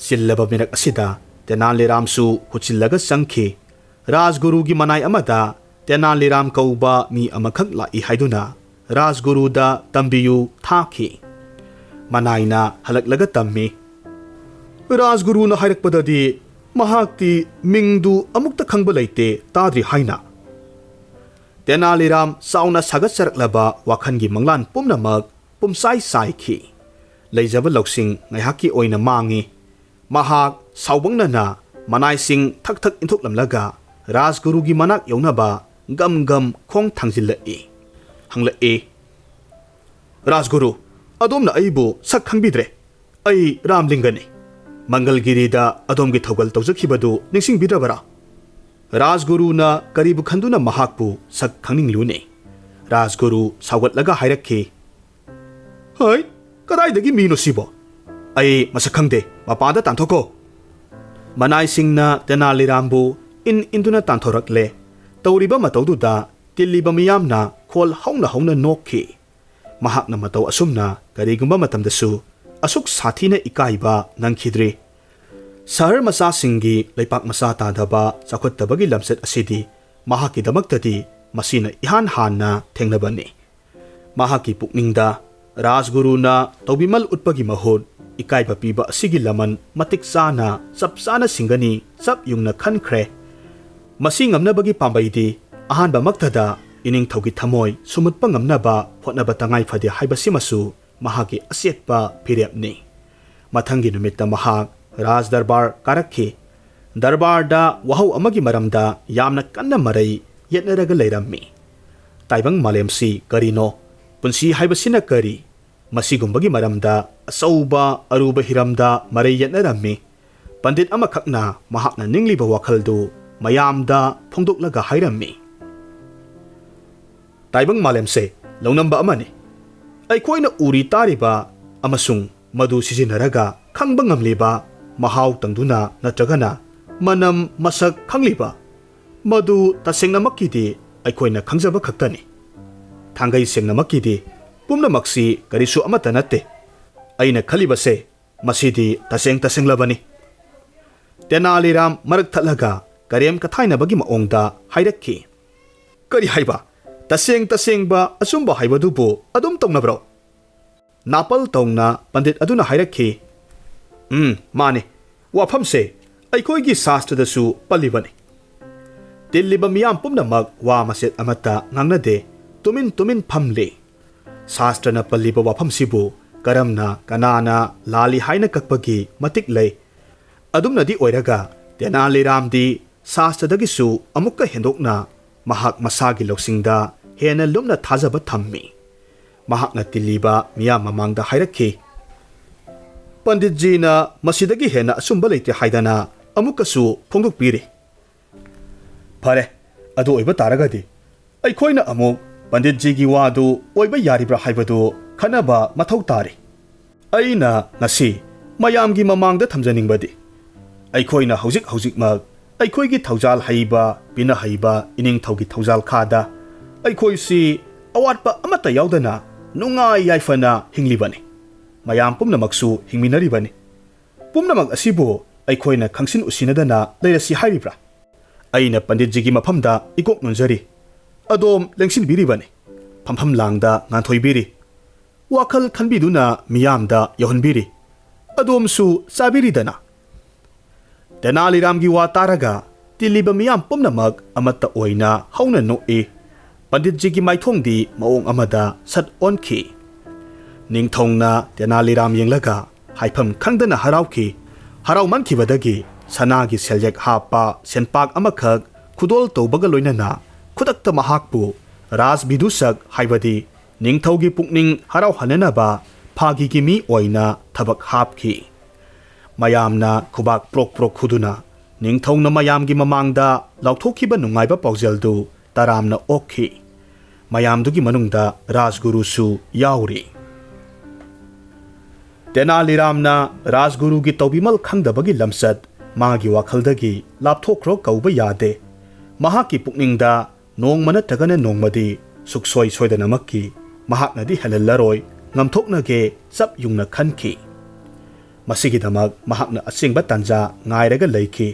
ꯆꯤꯜꯂꯕ ꯃꯤꯔꯛ ꯑꯁꯤꯗ ꯇꯦꯅꯥꯂꯤꯔꯥꯝꯁꯨ ꯍꯨꯆꯤꯜꯂꯒ ꯆꯪꯈꯤ ꯔꯥꯖꯒꯨꯔꯨꯒꯤ ꯃꯅꯥꯏ ꯑꯃꯗ ꯇꯦꯅꯥꯂꯤꯔꯥꯝ ꯀꯧꯕ ꯃꯤ ꯑꯃꯈꯛ ꯂꯥꯛꯏ ꯍꯥꯏꯗꯨꯅ ꯔꯥꯖꯒꯨꯔꯨꯗ ꯇꯝꯕꯤꯌꯨ ꯊꯥꯈꯤ ꯃꯅꯥꯏꯅ ꯍꯜꯂꯛꯂꯒ ꯇꯝꯃꯤ ꯔꯥꯖꯒꯨꯔꯨꯅ ꯍꯥꯏꯔꯛꯄꯗꯗꯤ ꯃꯍꯥꯛꯇꯤ ꯃꯤꯡꯗꯨ ꯑꯃꯨꯛꯇ ꯈꯪꯕ ꯂꯩꯇꯦ ꯇꯥꯗ꯭ꯔꯤ ꯍꯥꯏꯅ ꯇꯦꯅꯥꯂꯤꯔꯥꯝ ꯆꯥꯎꯅ ꯁꯥꯒꯠꯆꯔꯛꯂꯕ ꯋꯥꯈꯜꯒꯤ ꯃꯪꯂꯥꯟ ꯄꯨꯝꯅꯃꯛ ꯄꯨꯝꯆꯥꯏ ꯆꯥꯏꯈꯤ ꯂꯩꯖꯕ ꯂꯧꯁꯤꯡ ꯉꯥꯏꯍꯥꯛꯀꯤ ꯑꯣꯏꯅ ꯃꯥꯡꯉꯤ ꯃꯍꯥꯛ ꯁꯥꯎꯕꯪꯅꯅ ꯃꯅꯥꯏꯁꯤꯡ ꯊꯛ ꯊꯛ ꯏꯟꯊꯣꯛꯂꯝꯂꯒ ꯔꯥꯖꯒꯨꯔꯨꯒꯤ ꯃꯅꯥꯛ ꯌꯧꯅꯕ ꯒꯝ ꯒꯝ ꯈꯣꯡ ꯊꯥꯡꯖꯤꯜꯂꯛꯏ ꯍꯪꯂꯛꯏ ꯔꯥꯖꯒꯨꯔꯨ ꯑꯗꯣꯝꯅ ꯑꯩꯕꯨ ꯁꯛ ꯈꯪꯕꯤꯗ꯭ꯔꯦ ꯑꯩ ꯔꯥꯝꯂꯤꯡꯒꯅꯤ ꯃꯪꯒꯜꯒꯤꯔꯤꯗ ꯑꯗꯣꯝꯒꯤ ꯊꯧꯒꯜ ꯇꯧꯖꯈꯤꯕꯗꯨ ꯅꯤꯡꯁꯤꯡꯕꯤꯗ꯭ꯔꯕꯔꯥ ꯔꯥꯖꯒꯨꯔꯨꯅ ꯀꯔꯤꯕꯨ ꯈꯟꯗꯨꯅ ꯃꯍꯥꯛꯄꯨ ꯁꯛ ꯈꯪꯅꯤꯡꯂꯨꯅꯤ ꯔꯥꯖꯒꯨꯔु ꯁꯥꯎꯒꯠꯂꯒ ꯍꯥꯏꯔꯛꯈꯤ ꯍꯩ ꯀꯗꯥꯏꯗꯒꯤ ꯃꯤꯅꯣ ꯁꯤꯕꯣ ꯑꯩ ꯃꯁꯛ ꯈꯪꯗꯦ ꯃꯄꯥꯟꯗ ꯇꯥꯟꯊꯣꯛꯈꯣ ꯃꯅꯥꯏꯁꯤꯡꯅ ꯇꯦꯅꯥꯂꯤꯔꯥꯝꯕꯨ ꯏꯟꯗꯨꯅ ꯇꯥꯟꯊꯣꯔꯛꯂꯦ ꯇꯧꯔꯤꯕ ꯃꯇꯧꯗꯨꯗ ꯇꯤꯜꯂꯤꯕ ꯃꯤꯌꯥꯝꯅ ꯈꯣꯜ ꯍꯧꯅ ꯍꯧꯅ ꯅꯣꯛꯈꯤ ꯃꯍꯥꯛꯅ ꯃꯇꯧ ꯑꯁꯨꯝꯅ ꯀꯔꯤꯒꯨꯝꯕ ꯃꯇꯝꯗꯁꯨ ꯑꯁꯨꯛ ꯁꯥꯊꯤꯅ ꯏꯀꯥꯏꯕ ꯅꯪꯈꯤꯗ꯭ꯔꯤ ꯁꯍꯔ ꯃꯆꯥꯁꯤꯡꯒꯤ ꯂꯩꯄꯥꯛ ꯃꯆꯥ ꯇꯥꯗꯕ ꯆꯥꯎꯈꯠꯇꯕꯒꯤ ꯂꯝꯆꯠ ꯑꯁꯤꯗꯤ ꯃꯍꯥꯛꯀꯤꯗꯃꯛꯇꯗꯤ ꯃꯁꯤꯅ ꯏꯍꯥꯟ ꯍꯥꯟꯅ ꯊꯦꯡꯅꯕꯅꯤ ꯃꯍꯥꯛꯀꯤ ꯄꯨꯛꯅꯤꯡꯗ ꯔꯥꯖꯒꯨꯔꯨꯅ ꯇꯧꯕꯤꯃꯜ ꯎꯠꯄꯒꯤ ꯃꯍꯨꯠ ꯏꯀꯥꯏꯕ ꯄꯤꯕ ꯑꯁꯤꯒꯤ ꯂꯃꯟ ꯃꯇꯤꯛ ꯆꯥꯅ ꯆꯞ ꯆꯥꯅ ꯁꯤꯡꯒꯅꯤ ꯆꯞ ꯌꯨꯡꯅ ꯈꯟꯈ꯭ꯔꯦ ꯃꯁꯤ ꯉꯝꯅꯕꯒꯤ ꯄꯥꯝꯕꯩꯗꯤ ꯑꯍꯥꯟꯕꯃꯛꯇꯗ ꯏꯅꯤꯡꯊꯧꯒꯤ ꯊꯃꯣꯏ ꯁꯨꯝꯍꯠꯄ ꯉꯝꯅꯕ ꯍꯣꯠꯅꯕ ꯇꯉꯥꯏ ꯐꯗꯦ ꯍꯥꯏꯕꯁꯤꯃꯁꯨ ꯃꯍꯥꯛꯀꯤ ꯑꯆꯦꯠꯄ ꯐꯤꯔꯦꯞꯅꯤ ꯃꯊꯪꯒꯤ ꯅꯨꯃꯤꯠꯇ ꯃꯍꯥꯛ ꯔꯥꯖ ꯗꯔꯕꯥꯔ ꯀꯥꯔꯛꯈꯤ ꯗꯔꯕꯥꯔꯗ ꯋꯥꯍꯧ ꯑꯃꯒꯤ ꯃꯔꯝꯗ ꯌꯥꯝꯅ ꯀꯟꯅ ꯃꯔꯩ ꯌꯦꯠꯅꯔꯒ ꯂꯩꯔꯝꯃꯤ ꯇꯥꯏꯕꯪ ꯃꯥꯂꯦꯝꯁꯤ ꯀꯔꯤꯅꯣ ꯄꯨꯟꯁꯤ ꯍꯥꯏꯕꯁꯤꯅ ꯀꯔꯤ ꯃꯁꯤꯒꯨꯝꯕꯒꯤ ꯃꯔꯝꯗ ꯑꯆꯧꯕ ꯑꯔꯨꯕ ꯍꯤꯔꯝꯗ ꯃꯔꯩ ꯌꯦꯠꯅꯔꯝꯃꯤ ꯄꯟꯗꯤꯠ ꯑꯃꯈꯛꯅ ꯃꯍꯥꯛꯅ ꯅꯤꯡꯂꯤꯕ ꯋꯥꯈꯜꯗꯨ ꯃꯌꯥꯝꯗ ꯐꯣꯡꯗꯣꯛꯂꯒ ꯍꯥꯏꯔꯝꯃꯤ ꯇꯥꯏꯕꯪ ꯃꯥꯂꯦꯝꯁꯦ ꯂꯧꯅꯝꯕ ꯑꯃꯅꯤ ꯑꯩꯈꯣꯏꯅ ꯎꯔꯤ ꯇꯥꯔꯤꯕ ꯑꯃꯁꯨꯡ ꯃꯗꯨ ꯁꯤꯖꯤꯟꯅꯔꯒ ꯈꯪꯕ ꯉꯝꯂꯤꯕ ꯃꯍꯥꯎ ꯇꯪꯗꯨꯅ ꯅꯠꯇ꯭ꯔꯒꯅ ꯃꯅꯝ ꯃꯁꯛ ꯈꯪꯂꯤꯕ ꯃꯗꯨ ꯇꯁꯦꯡꯅꯃꯛꯀꯤꯗꯤ ꯑꯩꯈꯣꯏꯅ ꯈꯪꯖꯕ ꯈꯛꯇꯅꯤ ꯊꯥꯡꯒꯩ ꯁꯦꯡꯅꯃꯛꯀꯤꯗꯤ ꯄꯨꯝꯅꯃꯛꯁꯤ ꯀꯔꯤꯁꯨ ꯑꯃꯠꯇ ꯅꯠꯇꯦ ꯑꯩꯅ ꯈꯜꯂꯤꯕꯁꯦ ꯃꯁꯤꯗꯤ ꯇꯁꯦꯡꯂꯕꯅꯤ ꯇꯦꯅꯥꯂꯤꯔꯥꯝ ꯃꯔꯛ ꯊꯠꯂꯒ ꯀꯔꯦꯝ ꯀꯊꯥꯏꯅꯕꯒꯤ ꯃꯑꯣꯡꯗ ꯍꯥꯏꯔꯛꯈꯤ ꯀꯔꯤ ꯍꯥꯏꯕ ꯇꯁꯦꯡꯕ ꯑꯆꯨꯝꯕ ꯍꯥꯏꯕꯗꯨꯕꯨ ꯑꯗꯨꯝ ꯇꯧꯅꯕ꯭ꯔꯣ ꯅꯥꯄꯜ ꯇꯧꯅ ꯄꯟꯗꯤꯠ ꯑꯗꯨꯅ ꯍꯥꯏꯔꯛꯈꯤ ꯃꯥꯅꯤ ꯋꯥꯐꯝꯁꯦ ꯑꯩꯈꯣꯏꯒꯤ ꯁꯥꯁꯇ꯭ꯔꯗꯁꯨ ꯄꯜꯂꯤꯕꯅꯤ ꯇꯤꯜꯂꯤꯕ ꯃꯤꯌꯥꯝ ꯄꯨꯝꯅꯃꯛ ꯋꯥ ꯃꯆꯦꯠ ꯑꯃꯠꯇ ꯉꯥꯡꯅꯗꯦ ꯇꯨꯃꯤꯟ ꯐꯝꯂꯤ ꯁꯥꯁꯇ꯭ꯔꯅ ꯄꯜꯂꯤꯕ ꯋꯥꯐꯝꯁꯤꯕꯨ ꯀꯔꯝꯅ ꯀꯅꯥꯅ ꯂꯥꯜꯂꯤ ꯍꯥꯏꯅ ꯀꯛꯄꯒꯤ ꯃꯇꯤꯛ ꯂꯩ ꯑꯗꯨꯝꯅꯗꯤ ꯑꯣꯏꯔꯒ ꯇꯦꯅꯥꯂꯤꯔꯥꯝꯗꯤ ꯁꯥꯁꯇ꯭ꯔꯗꯒꯤꯁꯨ ꯑꯃꯨꯛꯀ ꯍꯦꯟꯗꯣꯛꯅ ꯃꯍꯥꯛ ꯃꯁꯥꯒꯤ ꯂꯧꯁꯤꯡꯗ ꯍꯦꯟꯅ ꯂꯨꯝꯅ ꯊꯥꯖꯕ ꯊꯝꯃꯤ ꯃꯍꯥꯛꯅ ꯇꯤꯜꯂꯤꯕ ꯃꯤꯌꯥꯝ ꯃꯃꯥꯡꯗ ꯍꯥꯏꯔꯛꯈꯤ ꯄꯟꯗꯤꯠꯖꯤꯅ ꯃꯁꯤꯗꯒꯤ ꯍꯦꯟꯅ ꯑꯆꯨꯝꯕ ꯂꯩꯇꯦ ꯍꯥꯏꯗꯅ ꯑꯃꯨꯛꯀꯁꯨ ꯐꯣꯡꯗꯣꯛꯄꯤꯔꯤ ꯐꯔꯦ ꯑꯗꯨ ꯑꯣꯏꯕ ꯇꯥꯔꯒꯗꯤ ꯑꯩꯈꯣꯏꯅ ꯑꯃꯨꯛ ꯄꯟꯗꯤꯠꯖꯤꯒꯤ ꯋꯥꯗꯨ ꯑꯣꯏꯕ ꯌꯥꯔꯤꯕ꯭ꯔꯥ ꯍꯥꯏꯕꯗꯨ ꯈꯟꯅꯕ ꯃꯊꯧ ꯇꯥꯔꯤ ꯑꯩꯅ ꯉꯁꯤ ꯃꯌꯥꯝꯒꯤ ꯃꯃꯥꯡꯗ ꯊꯝꯖꯅꯤꯡꯕꯗꯤ ꯑꯩꯈꯣꯏꯅ ꯍꯧꯖꯤꯛꯃꯛ ꯑꯩꯈꯣꯏꯒꯤ ꯊꯧꯖꯥꯜ ꯍꯩꯕ ꯄꯤꯅꯍꯩꯕ ꯏꯅꯤꯡꯊꯧꯒꯤ ꯊꯧꯖꯥꯜ ꯈꯥꯗ ꯑꯩꯈꯣꯏꯁꯤ ꯑꯋꯥꯠꯄ ꯑꯃꯠꯇ ꯌꯥꯎꯗꯅ ꯅꯨꯡꯉꯥꯏ ꯌꯥꯏꯐꯅ ꯍꯤꯡꯂꯤꯕꯅꯤ ꯃꯌꯥꯝ ꯄꯨꯝꯅꯃꯛꯁꯨ ꯍꯤꯡꯃꯤꯟꯅꯔꯤꯕꯅꯤ ꯄꯨꯝꯅꯃꯛ ꯑꯁꯤꯕꯨ ꯑꯩꯈꯣꯏꯅ ꯈꯪꯁꯤꯟ ꯎꯁꯤꯟꯅꯗꯅ ꯂꯩꯔꯁꯤ ꯍꯥꯏꯔꯤꯕ꯭ꯔꯥ ꯑꯩꯅ ꯄꯟꯗꯤꯠꯖꯤꯒꯤ ꯃꯐꯝꯗ ꯏꯀꯣꯛ ꯅꯣꯟꯖꯔꯤ ꯑꯗꯣꯝ ꯂꯦꯡꯁꯤꯟꯕꯤꯔꯤꯕꯅꯤ ꯐꯝꯐꯝ ꯂꯥꯡꯗ ꯉꯥꯟꯊꯣꯏꯕꯤꯔꯤ ꯋꯥꯈꯜ ꯈꯟꯕꯤꯗꯨꯅ ꯃꯤꯌꯥꯝꯗ ꯌꯧꯍꯟꯕꯤꯔꯤ ꯑꯗꯣꯝꯁꯨ ꯆꯥꯕꯤꯔꯤꯗꯅ ꯇꯦꯅꯥꯂꯤꯔꯥꯝꯒꯤ ꯋꯥ ꯇꯥꯔꯒ ꯇꯤꯜꯂꯤꯕ ꯃꯤꯌꯥꯝ ꯄꯨꯝꯅꯃꯛ ꯑꯃꯠꯇ ꯑꯣꯏꯅ ꯍꯧꯅ ꯅꯣꯛꯏ ꯄꯟꯗꯤꯠꯖꯤꯒꯤ ꯃꯥꯏꯊꯣꯡꯗꯤ ꯃꯑꯣꯡ ꯑꯃꯗ ꯁꯠ ꯑꯣꯟꯈꯤ ꯅꯤꯡꯊꯧꯅ ꯇꯦꯅꯥꯂꯤꯔꯥꯝ ꯌꯦꯡꯂꯒ ꯍꯥꯏꯐꯝ ꯈꯪꯗꯅ ꯍꯔꯥꯎꯈꯤ ꯍꯔꯥꯎꯃꯟꯈꯤꯕꯗꯒꯤ ꯁꯅꯥꯒꯤ ꯁꯦꯜꯌꯦꯛ ꯍꯥꯞꯄ ꯁꯦꯟꯄꯥꯛ ꯑꯃꯈꯛ ꯈꯨꯗꯣꯜ ꯇꯧꯕꯒ ꯂꯣꯏꯅꯅ ꯈꯨꯗꯛꯇ ꯃꯍꯥꯛꯄꯨ ꯔꯥꯖꯕꯤꯗꯨꯁꯛ ꯍꯥꯏꯕꯗꯤ ꯅꯤꯡꯊꯧꯒꯤ ꯄꯨꯛꯅꯤꯡ ꯍꯔꯥꯎꯍꯟꯅꯅꯕ ꯐꯥꯒꯤꯒꯤ ꯃꯤ ꯑꯣꯏꯅ ꯊꯕꯛ ꯍꯥꯞꯈꯤ ꯃꯌꯥꯝꯅ ꯈꯨꯕꯥꯛ ꯄ꯭ꯔꯣꯛ ꯈꯨꯗꯨꯅ ꯅꯤꯡꯊꯧꯅ ꯃꯌꯥꯝꯒꯤ ꯃꯃꯥꯡꯗ ꯂꯥꯎꯊꯣꯛꯈꯤꯕ ꯅꯨꯡꯉꯥꯏꯕ ꯄꯥꯎꯖꯦꯜꯗꯨ ꯇꯔꯥꯝꯅ ꯑꯣꯛꯈꯤ ꯃꯌꯥꯝꯗꯨꯒꯤ ꯃꯅꯨꯡꯗ ꯔꯥꯖꯒꯨꯔꯨꯁꯨ ꯌꯥꯎꯔꯤ तेनालीरामना राजगुरुगी तौबीमल खंगदबगी लमसत मागी वाखलदगी लापथोखरो कौबा यादे महाकी पुकनिंगदा Nongma नत्रगना नोंगमदी सुखसोय सोयदनमक्की महाकनदी हेलल्लरोय ngamthoknage chap yungna khanki masigi damak mahakna asingba tanja ngairaga leiki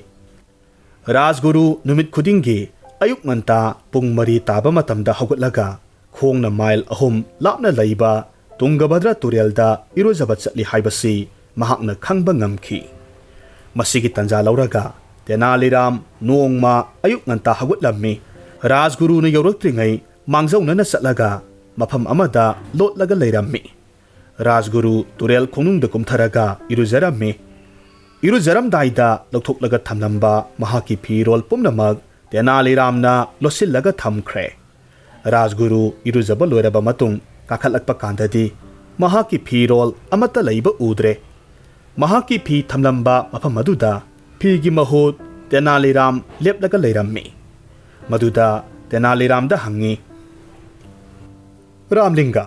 rajguru numit khudingi ayuk nganta pung mari taba matamda hogutlaga khongna mile ahum lapna leiba tungabhadra turelda irojaba chatli haibasi mahakna khangba ngamki masigi tanja lauraga tenaliram nongma ayuk nganta hogutlammi rajguru na yoraktringai mangjauna na chatlaga mafam amada lotlaga leirammi rajguru turel khonungda kumtharaga irujarammi irujaramdaida lokthoklaga thamlamba mahaki phirol pumnamak tenaliramna losillaga thamkhre rajguru irujaba loiraba matung kakhalakpa kandadi mahaki phirol amata leiba udre mahaki phi thamlamba mafam aduda phigi mahut tenaliram leplaga leirammi maduda tenaliramda hangi Ramlinga,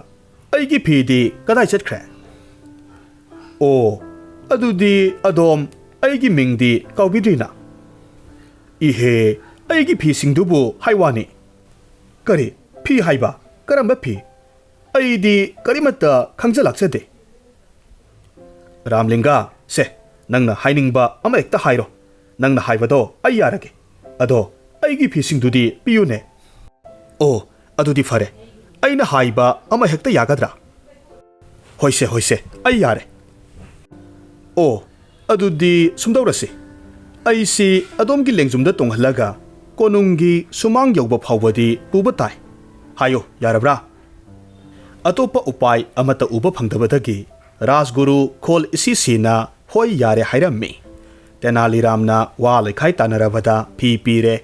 aigi phidi kadai chatkre? Oh, adudi adom aigi mingdi kaubidrina. Ihe, aigi phi singdubu haiwani. Kari, phi haiba, karamba phi. Aidi karimata khangjalakchade. Ramlinga, se, nangna hainingba ama ekta hairo. Nangna haibado ayyarage. Ado, aigi phi singdudi piyune. Oh, adudi fare. aina haiba ama hekta yagadra hoise ai yare o adudi sumdaurasi aisi adomgi lengjumda tonghalaga konungi sumang yogba phawbadi puba tai hayo yarabra atopa upai amata uba phangdabadagi rajguru khol isi sina hoi yare hairammi tenaliramna wa lekhai tanarabada phi pire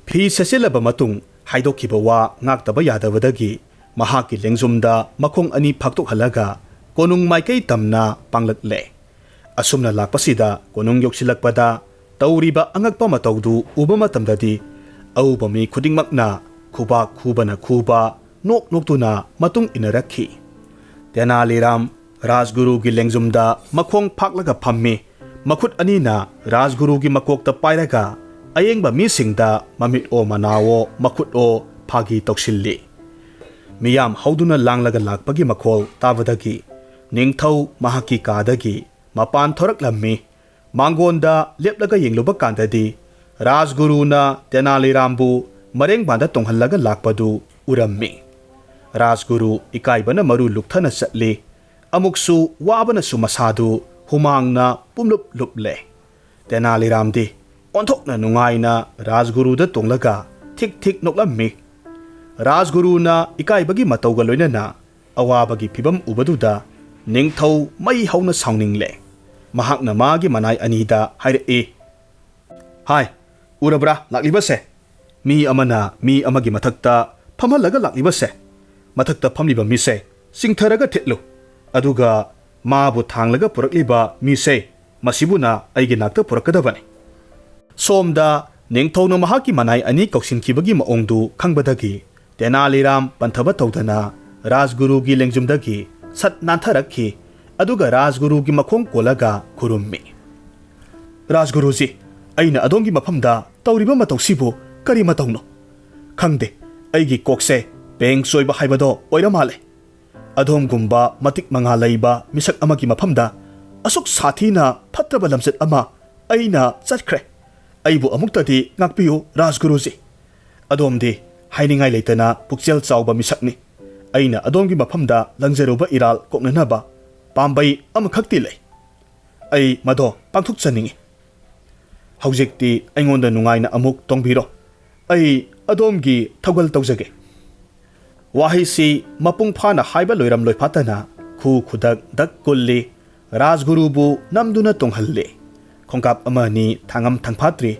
phi sesilaba matung haidokhiba wa ngaktaba yadabadagi mahaki lengjumda makhong ani phaktok halaga konung maikei tamna panglakle asumna lakpasida konung yoksilakpada tauriba angakpa matawdu uba matamdadi auba mi khudingmakna khuba khubana khuba nok noktuna matung inarakhi tenaliram rajguru gi lengjumda makhong phaklaga phammi makhut anina rajguru gi makokta pairaga ayengba mi singda mamit o manawo makhut o phagi toksilli miyam hauduna langlaga lakpagi makhol tabadagi ningthau mahaki kadagi mapan thoraklammi mangonda leplaga yengluba kandadi rajguruna tenalirambu mareng banda tonghallaga lakpadu urammi rajguru ikaibana maru lukthana chatli amuksu wabana su masadu humangna pumlup luple tenaliramdi onthokna nungaina rajguruda tonglaga thik thik noklammi rajguruna ikaibagi matauga loinana awabagi phibam ubaduda ningthau mai hauna saungningle mahakna magi manai anida haire hai urabra laklibase mi amana mi amagi mathakta phamalaga laklibase mathakta phamliba mise singtharaga thitlu aduga mabu thanglaga purakliba mise masibuna aigi nakta purakadabane somda ningthauno mahaki manai ani kauksinkhibagi maongdu khangbadagi tenaliram panthaba tawdana rajguru gi lengjumdagi sat nantharakhi aduga rajguru gi makhong kolaga khurummi rajguruji aina adongi maphamda tawriba matawsibu kari matawno khangde aigi kokse peng soiba haibado oira male adom gumba matik manga leiba misak amagi maphamda asuk sathina phatraba lamset ama aina chatkre aibu amuktadi ngakpiyu rajguruji adomdi hainingai leitana pukchel chawba misakni aina adongi maphamda langjeruba iral koknanaba pambai amakhakti lei ai mado pangthuk chaningi haujikti aingonda nungaina amuk tongbiro ai adomgi thagal tawjage wahisi mapung phana haiba loiram loiphatana khu khudak dak kulli rajgurubu namduna tonghalle khongkap amani thangam thangphatri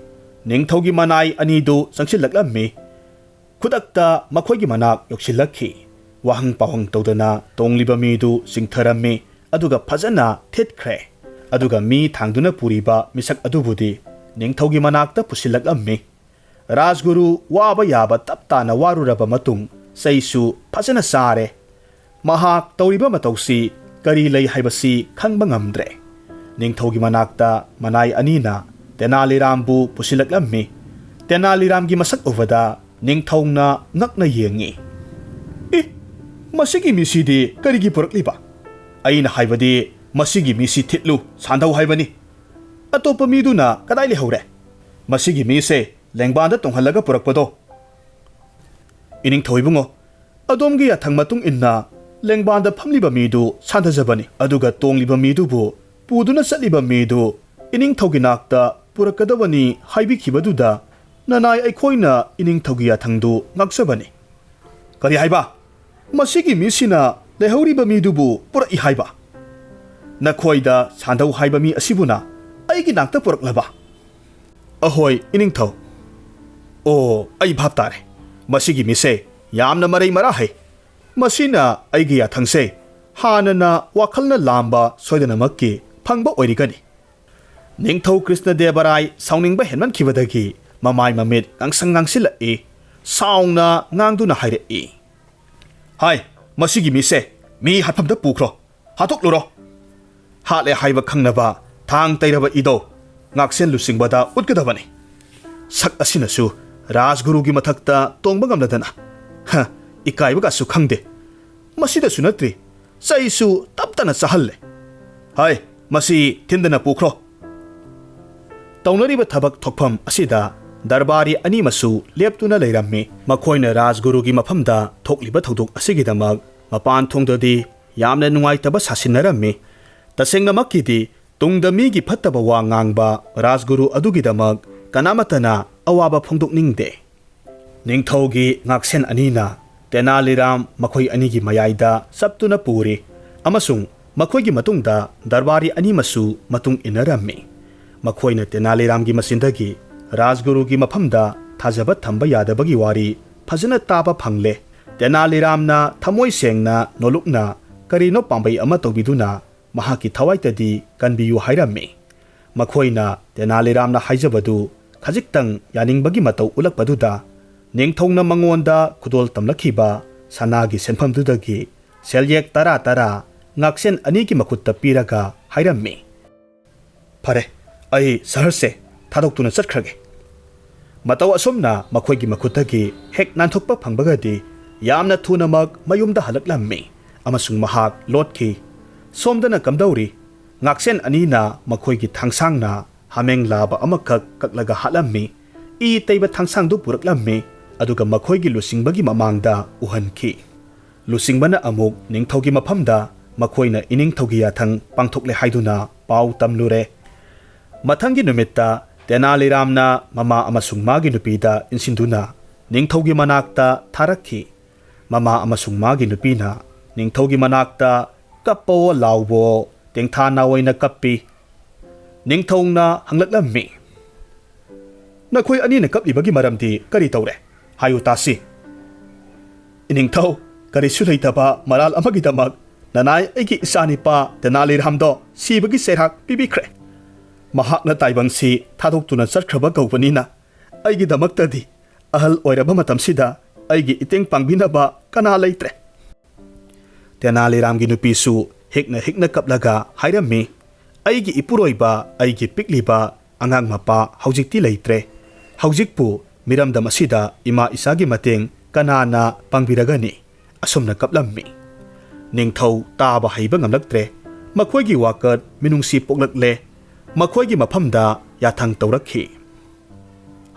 ningthogi manai anidu sangsilaklammi khudakta makhoigi manak yoksilakhi wahang pawang tawdana tongliba midu singtharammi aduga phajana thitkhre aduga mi thangduna puriba misak adubudi ningthogi manakta pusilaklammi rajguru waba yaba taptana waruraba matung saisu phajana sare mahak tawriba matawsi ꯀꯔꯤ ꯂꯩ ꯍꯥꯏꯕꯁꯤ ꯈꯪꯕ ꯉꯝꯗ꯭ꯔꯦ꯫ ꯅꯤꯡꯊꯧꯒꯤ ꯃꯅꯥꯛꯇ ꯃꯅꯥꯏ ꯑꯅꯤꯅ ꯇꯦꯅꯥꯂꯤꯔꯥꯝꯕꯨ ꯄꯨꯁꯤꯜꯂꯛꯂꯝꯃꯤ꯫ ꯇꯦꯅꯥꯂꯤꯔꯥꯝꯒꯤ ꯃꯁꯛ ꯎꯕꯗ ꯅꯤꯡꯊꯧꯅ ꯉꯛꯅ ꯌꯦꯡꯉꯤ꯫ ꯃꯁꯤꯒꯤ ꯃꯤꯁꯤꯗꯤ ꯀꯔꯤꯒꯤ ꯄꯨꯔꯛꯂꯤꯕ? ꯑꯩꯅ ꯍꯥꯏꯕꯗꯤ ꯃꯁꯤꯒꯤ ꯃꯤꯁꯤ ꯊꯤꯠꯂꯨ ꯁꯥꯟꯗꯧ ꯍꯥꯏꯕꯅꯤ꯫ ꯑꯇꯣꯞꯄ ꯃꯤꯗꯨꯅ ꯀꯗꯥꯏ ꯂꯩꯍꯧꯔꯦ? ꯃꯁꯤꯒꯤ ꯃꯤꯁꯦ ꯂꯦꯡꯕꯥꯟꯗ ꯇꯣꯡꯍꯜꯂꯒ ꯄꯨꯔꯛꯄꯗꯣ꯫ ꯏꯅꯤꯡꯊꯧ ꯏꯕꯨꯡꯉꯣ, ꯑꯗꯣꯝꯒꯤ ꯌꯥꯊꯪ ꯃꯇꯨꯡ ꯏꯟꯅ ꯂꯦꯡꯕꯥꯟꯗ ꯐꯝꯂꯤꯕ ꯃꯤꯗꯨ ꯁꯥꯟꯊꯖꯕꯅꯤ, ꯑꯗꯨꯒ ꯇꯣꯡꯂꯤꯕ ꯃꯤꯗꯨꯕꯨ ꯄꯨꯗꯨꯅ ꯆꯠꯂꯤꯕ ꯃꯤꯗꯨ ꯏꯅꯤꯡꯊꯧꯒꯤ ꯅꯥꯛꯇ ꯄꯨꯔꯛꯀꯗꯕꯅꯤ ꯍꯥꯏꯕꯤꯈꯤꯕꯗꯨꯗ ꯅꯅꯥꯏ ꯑꯩꯈꯣꯏꯅ ꯏꯅꯤꯡꯊꯧꯒꯤ ꯌꯥꯊꯪꯗꯨ ꯉꯥꯛꯆꯕꯅꯤ꯫ ꯀꯔꯤ ꯍꯥꯏꯕ? ꯃꯁꯤꯒꯤ ꯃꯤꯁꯤꯅ ꯂꯩꯍꯧꯔꯤꯕ ꯃꯤꯗꯨꯕꯨ ꯄꯨꯔꯛꯏ ꯍꯥꯏꯕ? ꯅꯈꯣꯏꯗ ꯁꯥꯟꯗꯧ ꯍꯥꯏꯕ ꯃꯤ ꯑꯁꯤꯕꯨꯅ ꯑꯩꯒꯤ ꯅꯥꯛꯇ ꯄꯨꯔꯛꯂꯕ? ꯑꯍꯣꯏ ꯏꯅꯤꯡꯊꯧ꯫ ꯑꯣ, ꯑꯩ ꯚꯥꯞ ꯇꯥꯔꯦ꯫ ꯃꯁꯤꯒꯤ ꯃꯤꯁꯦ ꯌꯥꯝꯅ ꯃꯔꯩ ꯃꯔꯥ ꯍꯩ꯫ ꯃꯁꯤꯅ ꯑꯩꯒꯤ ꯌꯥꯊꯪꯁꯦ ꯍꯥꯟꯅꯅ ꯋꯥꯈꯜꯅ ꯂꯥꯝꯕ ꯁꯣꯏꯗꯅꯃꯛꯀꯤ ꯐꯪꯕ ꯑꯣꯏꯔꯤꯒꯅꯤ꯫ ꯅꯤꯡꯊꯧ ꯀ꯭ꯔꯤꯁꯅꯗꯦꯕꯔꯥꯏ ꯁꯥꯎꯅꯤꯡꯕ ꯍꯦꯟꯃꯟꯈꯤꯕꯗꯒꯤ ꯃꯃꯥꯏ ꯃꯃꯤꯠ ꯉꯥꯡꯁꯪ ꯉꯥꯡꯁꯤꯜꯂꯛꯏ꯫ ꯁꯥꯎꯅ ꯉꯥꯡꯗꯨꯅ ꯍꯥꯏꯔꯛꯏ, ꯍꯥꯏ, ꯃꯁꯤꯒꯤ ꯃꯤꯁꯦ ꯃꯤ ꯍꯥꯠꯐꯝꯗ ꯄꯨꯈ꯭ꯔꯣ, ꯍꯥꯠꯇꯣꯛꯂꯨꯔꯣ꯫ ꯍꯥꯠꯂꯦ ꯍꯥꯏꯕ ꯈꯪꯅꯕ ꯊꯥꯡ ꯇꯩꯔꯕ ꯏꯗꯣ ꯉꯥꯛꯁꯦꯜ ꯂꯨꯆꯤꯡꯕꯗ ꯎꯠꯀꯗꯕꯅꯤ꯫ ꯁꯛ ꯑꯁꯤꯅꯁꯨ ꯔꯥꯖꯒꯨꯔꯨꯒꯤ ꯃꯊꯛꯇ ꯇꯣꯡꯕ ꯉꯝꯂꯗꯅ ꯏꯀꯥꯏꯕꯒꯁꯨ ꯈꯪꯗꯦ꯫ ꯃꯁꯤꯗꯁꯨ ꯅꯠꯇ꯭ꯔꯤ, ꯆꯩꯁꯨ ꯇꯞꯇꯅ ꯆꯥꯍꯜꯂꯦ꯫ ꯍꯥꯏ, ꯃꯁꯤ ꯊꯤꯟꯗꯅ ꯄꯨꯈ꯭ꯔꯣ꯫ ꯇꯧꯅꯔꯤꯕ ꯊꯕꯛ ꯊꯣꯛꯐꯝ ꯑꯁꯤꯗ ꯗꯔꯕꯥꯔꯤ ꯑꯅꯤꯃꯁꯨ ꯂꯦꯞꯇꯨꯅ ꯂꯩꯔꯝꯃꯤ꯫ ꯃꯈꯣꯏꯅ ꯔꯥꯖꯒꯨꯔꯨꯒꯤ ꯃꯐꯝꯗ ꯊꯣꯛꯂꯤꯕ ꯊꯧꯗꯣꯛ ꯑꯁꯤꯒꯤꯗꯃꯛ ꯃꯄꯥꯟ ꯊꯣꯡꯗꯗꯤ ꯌꯥꯝꯅ ꯅꯨꯡꯉꯥꯏꯇꯕ ꯁꯥꯁꯤꯟꯅꯔꯝꯃꯤ꯫ ꯇꯁꯦꯡꯅꯃꯛꯀꯤꯗꯤ ꯇꯨꯡꯗ ꯃꯤꯒꯤ ꯐꯠꯇꯕ ꯋꯥ ꯉꯥꯡꯕ ꯔꯥꯖꯒꯨꯔꯨ ꯑꯗꯨꯒꯤꯗꯃꯛ ꯀꯅꯥꯃꯠꯇꯅ ꯑꯋꯥꯕ ꯐꯣꯡꯗꯣꯛꯅꯤꯡꯗꯦ꯫ ꯅꯤꯡꯊꯧꯒꯤ ꯉꯥꯛꯁꯦꯟ ꯑꯅꯤꯅ ꯇꯦꯅꯥꯂꯤꯔꯥꯝ ꯃꯈꯣꯏ ꯑꯅꯤꯒꯤ ꯃꯌꯥꯏꯗ ꯆꯞꯇꯨꯅ ꯄꯨꯔꯤ, ꯑꯃꯁꯨꯡ ꯃꯈꯣꯏꯒꯤ ꯃꯇꯨꯡꯗ ꯗꯔꯕꯥꯔꯤ ꯑꯅꯤꯃꯁꯨ ꯃꯇꯨꯡ ꯏꯟꯅꯔꯝꯃꯤ꯫ ꯃꯈꯣꯏꯅ ꯇꯦꯅꯥꯂꯤꯔꯥꯝꯒꯤ ꯃꯆꯤꯟꯗꯒꯤ ꯔꯥꯖꯒꯨꯔꯨꯒꯤ ꯃꯐꯝꯗ ꯊꯥꯖꯕ ꯊꯝꯕ ꯌꯥꯗꯕꯒꯤ ꯋꯥꯔꯤ ꯐꯖꯅ ꯇꯥꯕ ꯐꯪꯂꯦ꯫ ꯇꯦꯅꯥꯂꯤꯔꯥꯝꯅ ꯊꯃꯣꯏ ꯁꯦꯡꯅ ꯅꯣꯂꯨꯛꯅ ꯀꯔꯤꯅꯣ ꯄꯥꯝꯕꯩ ꯑꯃ ꯇꯧꯕꯤꯗꯨꯅ ꯃꯍꯥꯛꯀꯤ ꯊꯋꯥꯏꯇꯗꯤ ꯀꯟꯕꯤꯌꯨ ꯍꯥꯏꯔꯝꯃꯤ꯫ ꯃꯈꯣꯏꯅ ꯇꯦꯅꯥꯂꯤꯔꯥꯝꯅ ꯍꯥꯏꯖꯕꯗꯨ ꯈꯖꯤꯛꯇꯪ ꯌꯥꯅꯤꯡꯕꯒꯤ ꯃꯇꯧ ꯎꯠꯂꯛꯄꯗꯨꯗ ꯅꯤꯡꯊꯧꯅ ꯃꯉꯣꯟꯗ ꯈꯨꯗꯣꯜ ꯇꯝꯂꯛꯈꯤꯕ ꯁꯅꯥꯒꯤ ꯁꯦꯟꯐꯝꯗꯨꯗꯒꯤ ꯁꯦꯜꯌꯦꯛ 10 ꯉꯥꯛꯁꯦꯟ ꯑꯅꯤꯒꯤ ꯃꯈꯨꯠꯇ ꯄꯤꯔꯒ ꯍꯥꯏꯔꯝꯃꯤ, ꯐꯔꯦ, ꯑꯩ ꯁꯍꯔꯁꯦ ꯊꯥꯗꯣꯛꯇꯨꯅ ꯆꯠꯈ꯭ꯔꯒꯦ꯫ ꯃꯇꯧ ꯑꯁꯨꯝꯅ ꯃꯈꯣꯏꯒꯤ ꯃꯈꯨꯠꯇꯒꯤ ꯍꯦꯛ ꯅꯥꯟꯊꯣꯛꯄ ꯐꯪꯕꯒꯗꯤ ꯌꯥꯝꯅ ꯊꯨꯅꯃꯛ ꯃꯌꯨꯝꯗ ꯍꯜꯂꯛꯂꯝꯃꯤ, ꯑꯃꯁꯨꯡ ꯃꯍꯥꯛ ꯂꯣꯠꯈꯤ꯫ ꯁꯣꯝꯗꯅ ꯀꯝꯗꯧꯔꯤ? ꯉꯥꯛꯁꯦꯟ ꯑꯅꯤꯅ ꯃꯈꯣꯏꯒꯤ ꯊꯥꯡꯁꯥꯡꯅ ꯍꯥꯃꯦꯡ ꯂꯥꯕ ꯑꯃꯈꯛ ꯀꯛꯂꯒ ꯍꯥꯠꯂꯝꯃꯤ, ꯏ ꯇꯩꯕ ꯊꯥꯡꯁꯥꯡꯗꯨ ꯄꯨꯔꯛꯂꯝꯃꯤ, ꯑꯗꯨꯒ ꯃꯈꯣꯏꯒꯤ ꯂꯨꯆꯤꯡꯕꯒꯤ ꯃꯃꯥꯡꯗ ꯎꯍꯟꯈꯤ꯫ ꯂꯨꯆꯤꯡꯕꯅ ꯑꯃꯨꯛ ꯅꯤꯡꯊꯧꯒꯤ ꯃꯐꯝꯗ ꯃꯈꯣꯏꯅ ꯏꯅꯤꯡꯊꯧꯒꯤ ꯌꯥꯊꯪ ꯄꯥꯡꯊꯣꯛꯂꯦ ꯍꯥꯏꯗꯨꯅ ꯄꯥꯎ ꯇꯝꯂꯨꯔꯦ꯫ ꯃꯊꯪꯒꯤ ꯅꯨꯃꯤꯠꯇ ꯇꯦꯅꯥꯂꯤꯔꯥꯝꯅ ꯃꯃꯥ ꯑꯃꯁꯨꯡ ꯃꯥꯒꯤ ꯅꯨꯄꯤꯗ ꯏꯟꯁꯤꯟꯗꯨꯅ ꯅꯤꯡꯊꯧꯒꯤ ꯃꯅꯥꯛꯇ ꯊꯥꯔꯛꯈꯤ꯫ ꯃꯃꯥ ꯑꯃꯁꯨꯡ ꯃꯥꯒꯤ ꯅꯨꯄꯤꯅ ꯅꯤꯡꯊꯧꯒꯤ ꯃꯅꯥꯛꯇ ꯀꯞꯄꯋꯣ ꯂꯥꯎꯕꯋꯣ ꯇꯦꯡꯊꯥ ꯅꯥꯑꯣꯏꯅ ꯀꯞꯄꯤ꯫ ꯅꯤꯡꯊꯧꯅ ꯍꯪꯂꯛꯂꯝꯃꯤ, ꯅꯈꯣꯏ ꯑꯅꯤꯅ ꯀꯞꯂꯤꯕꯒꯤ ꯃꯔꯝꯗꯤ ꯀꯔꯤ ꯇꯧꯔꯦ? ꯍꯥꯏꯌꯨ ꯇꯥꯁꯤ꯫ ꯏꯅꯤꯡꯊꯧ, ꯀꯔꯤꯁꯨ ꯂꯩꯇꯕ ꯃꯔꯥꯜ ꯑꯃꯒꯤꯗꯃꯛ ꯅꯅꯥꯏ ꯑꯩꯒꯤ ꯏꯆꯥꯅꯤꯄꯥ ꯇꯦꯅꯥꯂꯤꯔꯥꯝꯗꯣ ꯁꯤꯕꯒꯤ ꯆꯩꯔꯥꯛ ꯄꯤꯕꯤꯈ꯭ꯔꯦ꯫ ꯃꯍꯥꯛꯅ ꯇꯥꯏꯕꯪꯁꯤ ꯊꯥꯗꯣꯛꯇꯨꯅ ꯆꯠꯈ꯭ꯔꯕ ꯀꯧꯕꯅꯤꯅ ꯑꯩꯒꯤꯗꯃꯛꯇꯗꯤ ꯑꯍꯜ ꯑꯣꯏꯔꯕ ꯃꯇꯝꯁꯤꯗ ꯑꯩꯒꯤ ꯏꯇꯦꯡ ꯄꯥꯡꯕꯤꯅꯕ ꯀꯅꯥ ꯂꯩꯇ꯭ꯔꯦ꯫ ꯇꯦꯅꯥꯂꯤꯔꯥꯝꯒꯤ ꯅꯨꯄꯤꯁꯨ ꯍꯤꯛꯅ ꯍꯤꯛꯅ ꯀꯞꯂꯒ ꯍꯥꯏꯔꯝꯃꯤ, ꯑꯩꯒꯤ ꯏꯄꯨꯔꯣꯏꯕ, ꯑꯩꯒꯤ ꯄꯤꯛꯂꯤꯕ ꯑꯉꯥꯡ ꯃꯄꯥ ꯍꯧꯖꯤꯛꯇꯤ ꯂꯩꯇ꯭ꯔꯦ꯫ ꯍꯧꯖꯤꯛꯄꯨ ꯃꯤꯔꯝꯗꯝ ꯑꯁꯤꯗ ꯏꯃꯥ ꯏꯆꯥꯒꯤ ꯃꯇꯦꯡ ꯀꯅꯥꯅ ꯄꯥꯡꯕꯤꯔꯒꯅꯤ? ꯑꯁꯨꯝꯅ ꯀꯞꯂꯝꯃꯤ꯫ ꯅꯤꯡꯊꯧ ꯇꯥꯕ ꯍꯩꯕ ꯉꯝꯂꯛꯇ꯭ꯔꯦ꯫ ꯃꯈꯣꯏꯒꯤ ꯋꯥꯀꯠ ꯃꯤꯅꯨꯡꯁꯤ ꯄꯣꯛꯂꯛꯂꯦ꯫ ꯃꯈꯣꯏꯒꯤ ꯃꯐꯝꯗ ꯌꯥꯊꯪ ꯇꯧꯔꯛꯈꯤ,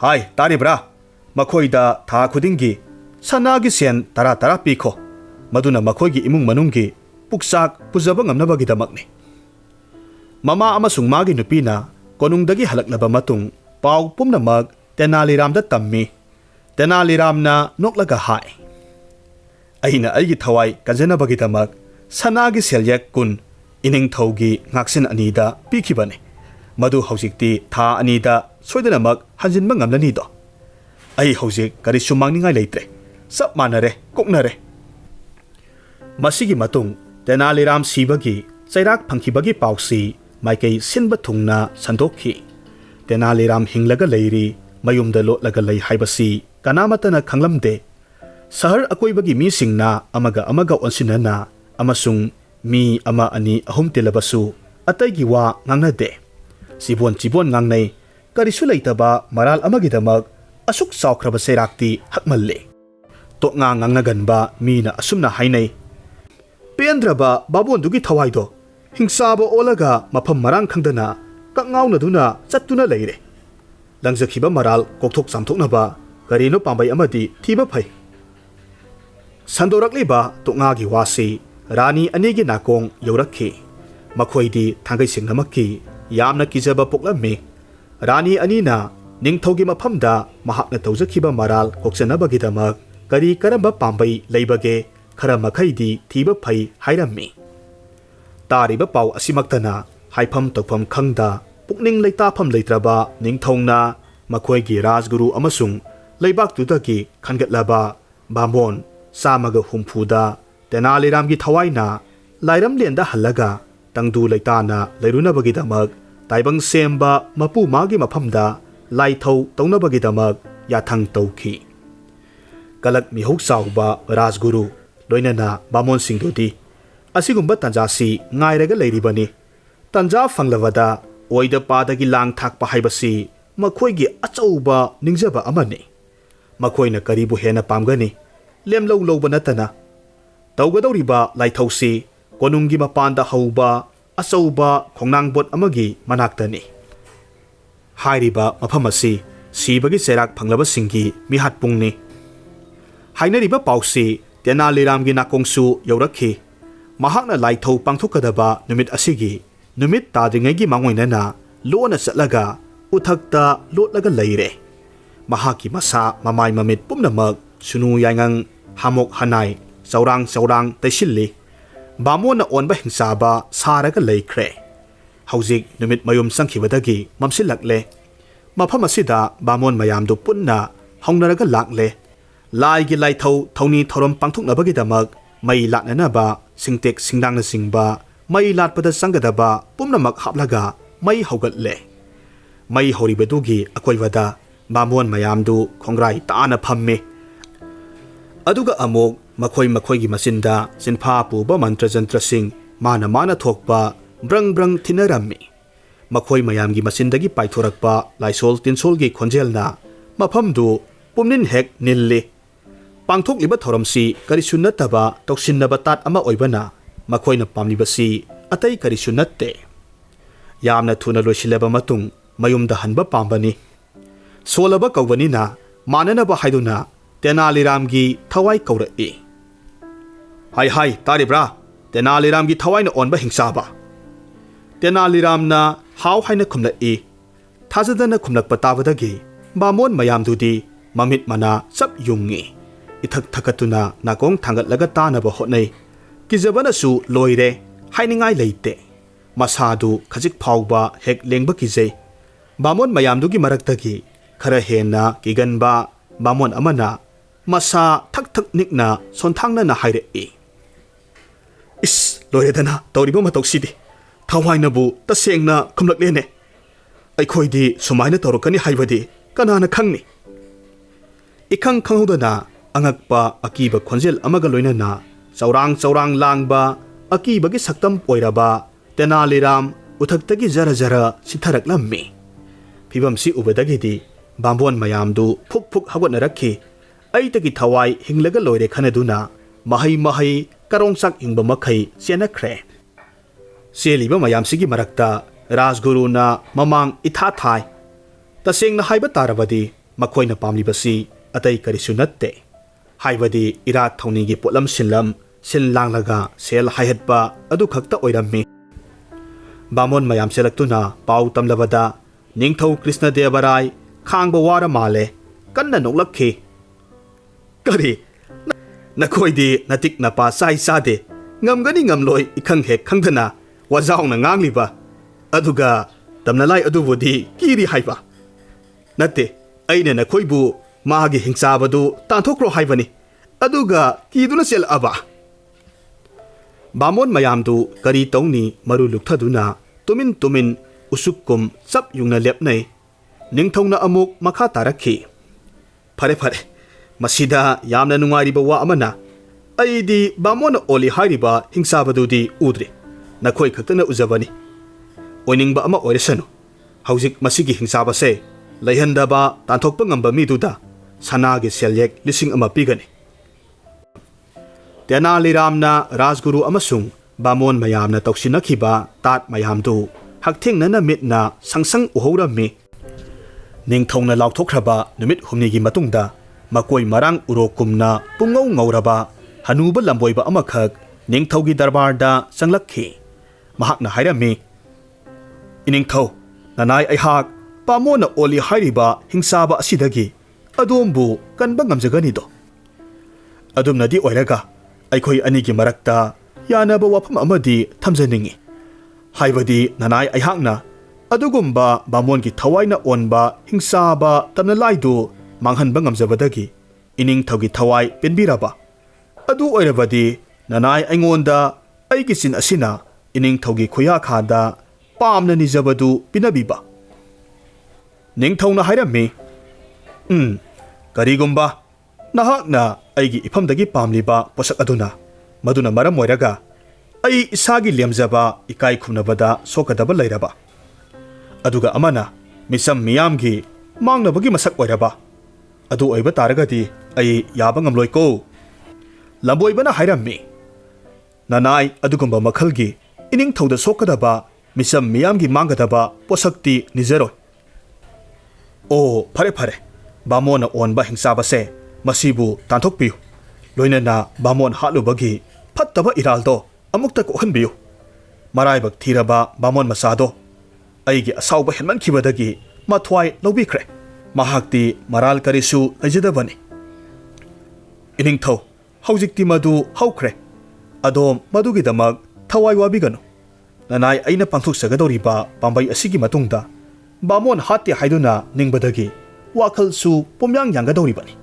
ꯍꯥꯏ, ꯇꯥꯔꯤꯕ꯭ꯔꯥ? ꯃꯈꯣꯏꯗ ꯊꯥ ꯈꯨꯗꯤꯡꯒꯤ ꯁꯅꯥꯒꯤ ꯁꯦꯟ 10 ꯄꯤꯈꯣ, ꯃꯗꯨꯅ ꯃꯈꯣꯏꯒꯤ ꯏꯃꯨꯡ ꯃꯅꯨꯡꯒꯤ ꯄꯨꯛꯆꯥꯛ ꯄꯨꯖꯕ ꯉꯝꯅꯕꯒꯤꯗꯃꯛꯅꯤ꯫ ꯃꯃꯥ ꯑꯃꯁꯨꯡ ꯃꯥꯒꯤ ꯅꯨꯄꯤꯅ ꯀꯣꯅꯨꯡꯗꯒꯤ ꯍꯜꯂꯛꯂꯕ ꯃꯇꯨꯡ ꯄꯥꯎ ꯄꯨꯝꯅꯃꯛ ꯇꯦꯅꯥꯂꯤꯔꯥꯝꯗ ꯇꯝꯃꯤ꯫ ꯇꯦꯅꯥꯂꯤꯔꯥꯝꯅ ꯅꯣꯛꯂꯒ ꯍꯥꯏ, ꯑꯩꯅ ꯑꯩꯒꯤ ꯊꯋꯥꯏ ꯀꯟꯖꯅꯕꯒꯤꯗꯃꯛ ꯁꯅꯥꯒꯤ ꯁꯦꯜꯌꯦꯛ 10 ꯏꯅꯤꯡꯊꯧꯒꯤ ꯉꯥꯛꯁꯦꯟ ꯑꯅꯤꯗ ꯄꯤꯈꯤꯕꯅꯤ꯫ ꯃꯗꯨ ꯍꯧꯖꯤꯛꯇꯤ ꯊꯥ 2ꯗ ꯁꯣꯏꯗꯅꯃꯛ ꯍꯟꯖꯤꯟꯕ ꯉꯝꯂꯅꯤꯗꯣ꯫ ꯑꯩ ꯍꯧꯖꯤꯛ ꯀꯔꯤꯁꯨ ꯃꯥꯡꯅꯤꯡꯉꯥꯏ ꯂꯩꯇ꯭ꯔꯦ꯫ ꯆꯞ ꯃꯥꯟꯅꯔꯦ, ꯀꯣꯛꯅꯔꯦ꯫ ꯃꯁꯤꯒꯤ ꯃꯇꯨꯡ ꯇꯦꯅꯥꯂꯤꯔꯥꯝ ꯁꯤꯕꯒꯤ ꯆꯩꯔꯥꯛ ꯐꯪꯈꯤꯕꯒꯤ ꯄꯥꯎꯁꯤ ꯃꯥꯏꯀꯩ ꯁꯤꯟꯕ ꯊꯨꯡꯅ ꯁꯟꯗꯣꯛꯈꯤ꯫ ꯇꯦꯅꯥꯂꯤꯔꯥꯝ ꯍꯤꯡꯂꯒ ꯂꯩꯔꯤ, ꯃꯌꯨꯝꯗ ꯂꯣꯠꯂꯒ ꯂꯩ ꯍꯥꯏꯕꯁꯤ ꯀꯅꯥꯃꯠꯇꯅ ꯈꯪꯂꯝꯗꯦ꯫ ꯁꯍꯔ ꯑꯀꯣꯏꯕꯒꯤ ꯃꯤꯁꯤꯡꯅ ꯑꯃꯒ ꯑꯃꯒ ꯑꯣꯟꯁꯤꯟꯅꯅ ꯑꯃꯁꯨꯡ mi ama ani ahum tilabasu atai gi wa ngangnade sibon chibon ngangnei karisu leitaba maral amagidamak asuk saukhraba serakti hakmalle to ngangnaganba mina asumna hainei pendraba babon dugi thawaido hingsaba olaga mafam marang khangdana kakngawna duna chattuna leire langjakhiba maral kokthok chamthoknaba karino pambai amadi thiba phai sandorakliba toknga gi wasi rani anigi nakong yorakhi makhoidi thangai singnamakki yamna kijaba poklammi rani anina ningthogi mafamda mahakna tawjakhiba maral kokchanabagidamak kari karamba pambai leibage khara makhaidi thiba phai hairammi tariba pau asimaktana haifam tokfam khangda pukning leitafam leitraba ningthongna makhoigi rajguru amasung leibak tudagi khangatlaba bamon samaga humfuda tenaliramgi thawaina lairam lenda hallaga tangdu leitana leirunabagi-damak taibang semba mapu magi mafamda laithau taunabagi-damak yathang tauki kalak mihok sauba rajguru loinana bamon singdudi asigumba tanjasi ngairaga leiribani tanja fanglawada oida padagi lang thakpa haibasi makhoigi achauba ningjaba amani makhoina karibu hena pamgani lemlau lauba natana tawgadawriba laithausi konungi mapanda hauba achauba khongnangbot amagi manaktani hairiba mafamasi sibagi serak phanglaba singi mihat pungni hainariba pausi tenaliramgi nakongsu yorakhi mahakna laithau pangthokadaba numit asigi numit tadringaigi mangoinana lona chatlaga uthakta lotlaga leire mahaki masa mamai mamit pumnamak sunu yaingang hamok hanai saurang taisilli bamona onba hingsaba saraga leikre haujik numit mayum sangkhibadagi mamsilakle mafam asida bamon mayamdu punna hongnaraga lakle laigi laithau thoni thorom pangthoknabagidamak mai latnanaba singtek singdangna singba mai latpada sangadaba pumnamak haplaga mai hogatle mai horibadugi akoiwada bamon mayamdu khongrai taana phamme aduga amok makhoi gi masinda sinpha puba mantra jantra sing mana thokpa brang thinarammi makhoi mayamgi masindagi paithorakpa laisol tinsol gi khonjelna mafamdu pumnin hek nilli pangthokliba thoramsi karisunnataba toksinaba tat ama oibana makhoina pamlibasi atai karisunatte yamna thuna loisilaba matung mayumda hanba pambani solaba kawbanina mananaba haiduna tenaliramgi thawai kawrai hai taribra tenaliramgi thawaina onba hingsaba tenaliramna haw haina khumlai thajadana khumlakpa tabadagi bamon mayamdudi mamit mana sap yungi ithak thakatuna nakong thangatlaga tanaba hotnai kijabana su loire hainingai leite masadu khajik phawba hek lengba kijai bamon mayamdugi maraktagi khara hena kiganba bamon amana masa thak nikna sonthangna na haire is loiredana tawriba matoksidi thawainabu tasengna khumlaklene aikhoidi sumaina tawrokani haibadi kanana khangni ikhang khangudana angakpa akiba khonjel amaga loinana chaurang langba akibagi saktam oiraba tenaliram uthaktagi jara sitharaklammi phibamsi ubadagidi bambon mayamdu phuk hawatnarakhi aitagi thawai hinglaga loire khanaduna mahai karongsak ingba makhai chenakhre seliba mayamsigi marakta rajguruna mamang itha thai tasengna haiba tarabadi makhoina pamlibasi atai karisu natte haibadi irak thaunigi potlam sinlanglaga sel haihatpa adu khakta oirammi bamon mayam selaktuna pau tamlabada ningthau krishna devarai khangba wara male kanna noklakhi kari nakhoidi natik napa sai sade ngamgani ngamloi ikhang hek khangdana wajaungna ngangliba aduga tamnalai adubudi kiri haiba natte aina nakhoibu magi hingsabadu tanthokro haibani aduga kiduna sel aba bamon mayamdu kari tongni maru lukthaduna tumin usukkum sap yungna lepnai ningthongna amuk makha tarakhi phare masida yamna nungairiba wa amana ꯑꯩꯗꯤ ꯕꯥꯃꯣꯟꯅ ꯑꯣꯜꯂꯤ ꯍꯥꯏꯔꯤꯕ ꯍꯤꯡꯁꯥꯕꯗꯨꯗꯤ ꯎꯗ꯭ꯔꯤ ꯅꯈꯣꯏ ꯈꯛꯇꯅ ꯎꯖꯕꯅꯤ ꯑꯣꯏꯅꯤꯡꯕ ꯑꯃ ꯑꯣꯏꯔꯁꯅꯨ ꯍꯧꯖꯤꯛ ꯃꯁꯤꯒꯤ ꯍꯤꯡꯁꯥꯕꯁꯦ ꯂꯩꯍꯟꯗꯕ ꯇꯥꯟꯊꯣꯛꯄ ꯉꯝꯕ ꯃꯤꯗꯨꯗ ꯁꯅꯥꯒꯤ ꯁꯦꯜꯌꯦꯛ 1,000 ꯄꯤꯒꯅꯤ ꯇꯦꯅꯥꯂꯤꯔꯥꯝꯅ ꯔꯥꯖꯒꯨꯔꯨ ꯑꯃꯁꯨꯡ ꯕꯥꯃꯣꯟ ꯃꯌꯥꯝꯅ ꯇꯧꯁꯤꯟꯅꯈꯤꯕ ꯇꯥꯠ ꯃꯌꯥꯝꯗꯨ ꯍꯛꯊꯦꯡꯅꯅ ꯃꯤꯠꯅ ꯁꯪꯁꯪ ꯎꯍꯧꯔꯝꯃꯤ ꯅꯤꯡꯊꯧꯅ ꯂꯥꯎꯊꯣꯛꯈ꯭ꯔꯕ ꯅꯨꯃꯤꯠ 8ꯅꯤꯒꯤ ꯃꯇꯨꯡꯗ ꯃꯀꯣꯏ ꯃꯔꯥꯡ ꯎꯔꯣꯛꯀꯨꯝꯅ ꯄꯨꯡꯉꯧ ꯉꯧꯔꯕ ꯍꯅꯨꯕ ꯂꯝꯕꯣꯏꯕ ꯑꯃꯈꯛ ꯅꯤꯡꯊꯧꯒꯤ ꯗꯔꯕꯥꯔꯗ ꯆꯪꯂꯛꯈꯤ ꯃꯍꯥꯛꯅ ꯍꯥꯏꯔꯝꯃꯤ ꯏꯅꯤꯡꯊꯧ ꯅꯅꯥꯏ ꯑꯩꯍꯥꯛ ꯕꯥꯃꯣꯟꯅ ꯑꯣꯜꯂꯤ ꯍꯥꯏꯔꯤꯕ ꯍꯤꯡꯁꯥꯕ ꯑꯁꯤꯗꯒꯤ ꯑꯗꯣꯝꯕꯨ ꯀꯟꯕ ꯉꯝꯖꯒꯅꯤꯗꯣ ꯑꯗꯨꯝꯅꯗꯤ ꯑꯣꯏꯔꯒ ꯑꯩꯈꯣꯏ ꯑꯅꯤꯒꯤ ꯃꯔꯛꯇ ꯌꯥꯅꯕ ꯋꯥꯐꯝ ꯑꯃꯗꯤ ꯊꯝꯖꯅꯤꯡꯉꯤ ꯍꯥꯏꯕꯗꯤ ꯅꯅꯥꯏ ꯑꯩꯍꯥꯛꯅ ꯑꯗꯨꯒꯨꯝꯕ ꯕꯥꯃꯣꯟꯒꯤ ꯊꯋꯥꯏꯅ ꯑꯣꯟꯕ ꯍꯤꯡꯁꯥꯕ ꯇꯝꯅꯂꯥꯏꯗꯨ ꯃꯥꯡꯍꯟꯕ ꯉꯝꯖꯕꯗꯒꯤ ꯏꯅꯤꯡꯊꯧꯒꯤ ꯊꯋꯥꯏ ꯄꯦꯟꯕꯤꯔꯕ ꯑꯗꯨ ꯑꯣꯏꯔꯕꯗꯤ ꯅꯅꯥꯏ ꯑꯩꯉꯣꯟꯗ ꯑꯩꯒꯤ ꯆꯤꯟ ꯑꯁꯤꯅ ꯏꯅꯤꯡꯊꯧꯒꯤ ꯈꯨꯌꯥꯈꯥꯗ ꯄꯥꯝꯅ ꯅꯤꯖꯕꯗꯨ ꯄꯤꯅꯕꯤꯕ ꯅꯤꯡꯊꯧꯅ ꯍꯥꯏꯔꯝꯃꯤ ꯀꯔꯤꯒꯨꯝꯕ ꯅꯍꯥꯛꯅ ꯑꯩꯒꯤ ꯏꯐꯝꯗꯒꯤ ꯄꯥꯝꯂꯤꯕ ꯄꯣꯠꯁꯛ ꯑꯗꯨꯅ ꯃꯗꯨꯅ ꯃꯔꯝ ꯑꯣꯏꯔꯒ ꯑꯩ ꯏꯁꯥꯒꯤ ꯂꯦꯝꯖꯕ ꯏꯀꯥꯏ ꯈꯨꯝꯅꯕꯗ ꯁꯣꯛꯀꯗꯕ ꯂꯩꯔꯕ ꯑꯗꯨꯒ ꯑꯃꯅ ꯃꯤꯆꯝ ꯃꯤꯌꯥꯝꯒꯤ ꯃꯥꯡꯅꯕꯒꯤ ꯃꯁꯛ ꯑꯣꯏꯔꯕ ꯑꯗꯨ ꯑꯣꯏꯕ ꯇꯥꯔꯒꯗꯤ ꯑꯩ ꯌꯥꯕ ꯉꯝꯂꯣꯏꯀꯣ ꯂꯝꯕꯣꯏꯕꯅ ꯍꯥꯏꯔꯝꯃꯤ ꯅꯅꯥꯏ ꯑꯗꯨꯒꯨꯝꯕ ꯃꯈꯜꯒꯤ ꯏꯅꯤꯡꯊꯧꯗ ꯁꯣꯛꯀꯗꯕ ꯃꯤꯆꯝ ꯃꯤꯌꯥꯝꯒꯤ ꯃꯥꯡꯒꯗꯕ ꯄꯣꯠꯁꯛꯇꯤ ꯅꯤꯖꯔꯣꯏ ꯑꯣ ꯐꯔꯦ ꯐꯔꯦ ꯕꯥꯃꯣꯟꯅ ꯑꯣꯟꯕ ꯍꯤꯡꯁꯥꯕꯁꯦ ꯃꯁꯤꯕꯨ ꯇꯥꯟꯊꯣꯛꯄꯤꯌꯨ ꯂꯣꯏꯅꯅ ꯕꯥꯃꯣꯟ ꯍꯥꯠꯂꯨꯕꯒꯤ ꯐꯠꯇꯕ ꯏꯔꯥꯜꯗꯣ ꯑꯃꯨꯛꯇ ꯀꯣꯛꯍꯟꯕꯤꯌꯨ ꯃꯔꯥꯏꯕꯛ ꯊꯤꯔꯕ ꯕꯥꯃꯣꯟ ꯃꯆꯥꯗꯣ ꯑꯩꯒꯤ ꯑꯁꯥꯎꯕ ꯍꯦꯟꯃꯟꯈꯤꯕꯗꯒꯤ ꯃꯊ꯭ꯋꯥꯏ ꯂꯧꯕꯤꯈ꯭ꯔꯦ ꯃꯍꯥꯛꯇꯤ ꯃꯔꯥꯜ ꯀꯔꯤꯁꯨ ꯂꯩꯖꯗꯕꯅꯤ ꯏꯅꯤꯡꯊꯧ ꯍꯧꯖꯤꯛꯇꯤ ꯃꯗꯨ ꯍꯧꯈ꯭ꯔꯦ ꯑꯗꯣꯝ ꯃꯗꯨꯒꯤꯗꯃꯛ ꯊꯋꯥꯏ ꯋꯥꯕꯤꯒꯅꯨ ꯅꯅꯥꯏ ꯑꯩꯅ ꯄꯥꯡꯊꯣꯛꯆꯒꯗꯧꯔꯤꯕ ꯄꯥꯝꯕꯩ ꯑꯁꯤꯒꯤ ꯃꯇꯨꯡꯗ ꯕꯥꯃꯣꯟ ꯍꯥꯠꯇꯦ ꯍꯥꯏꯗꯨꯅ ꯅꯤꯡꯕꯗꯒꯤ ꯋꯥꯈꯜꯁꯨ ꯄꯨꯝꯌꯥꯡ ꯌꯥꯡꯒꯗꯧꯔꯤꯕꯅꯤ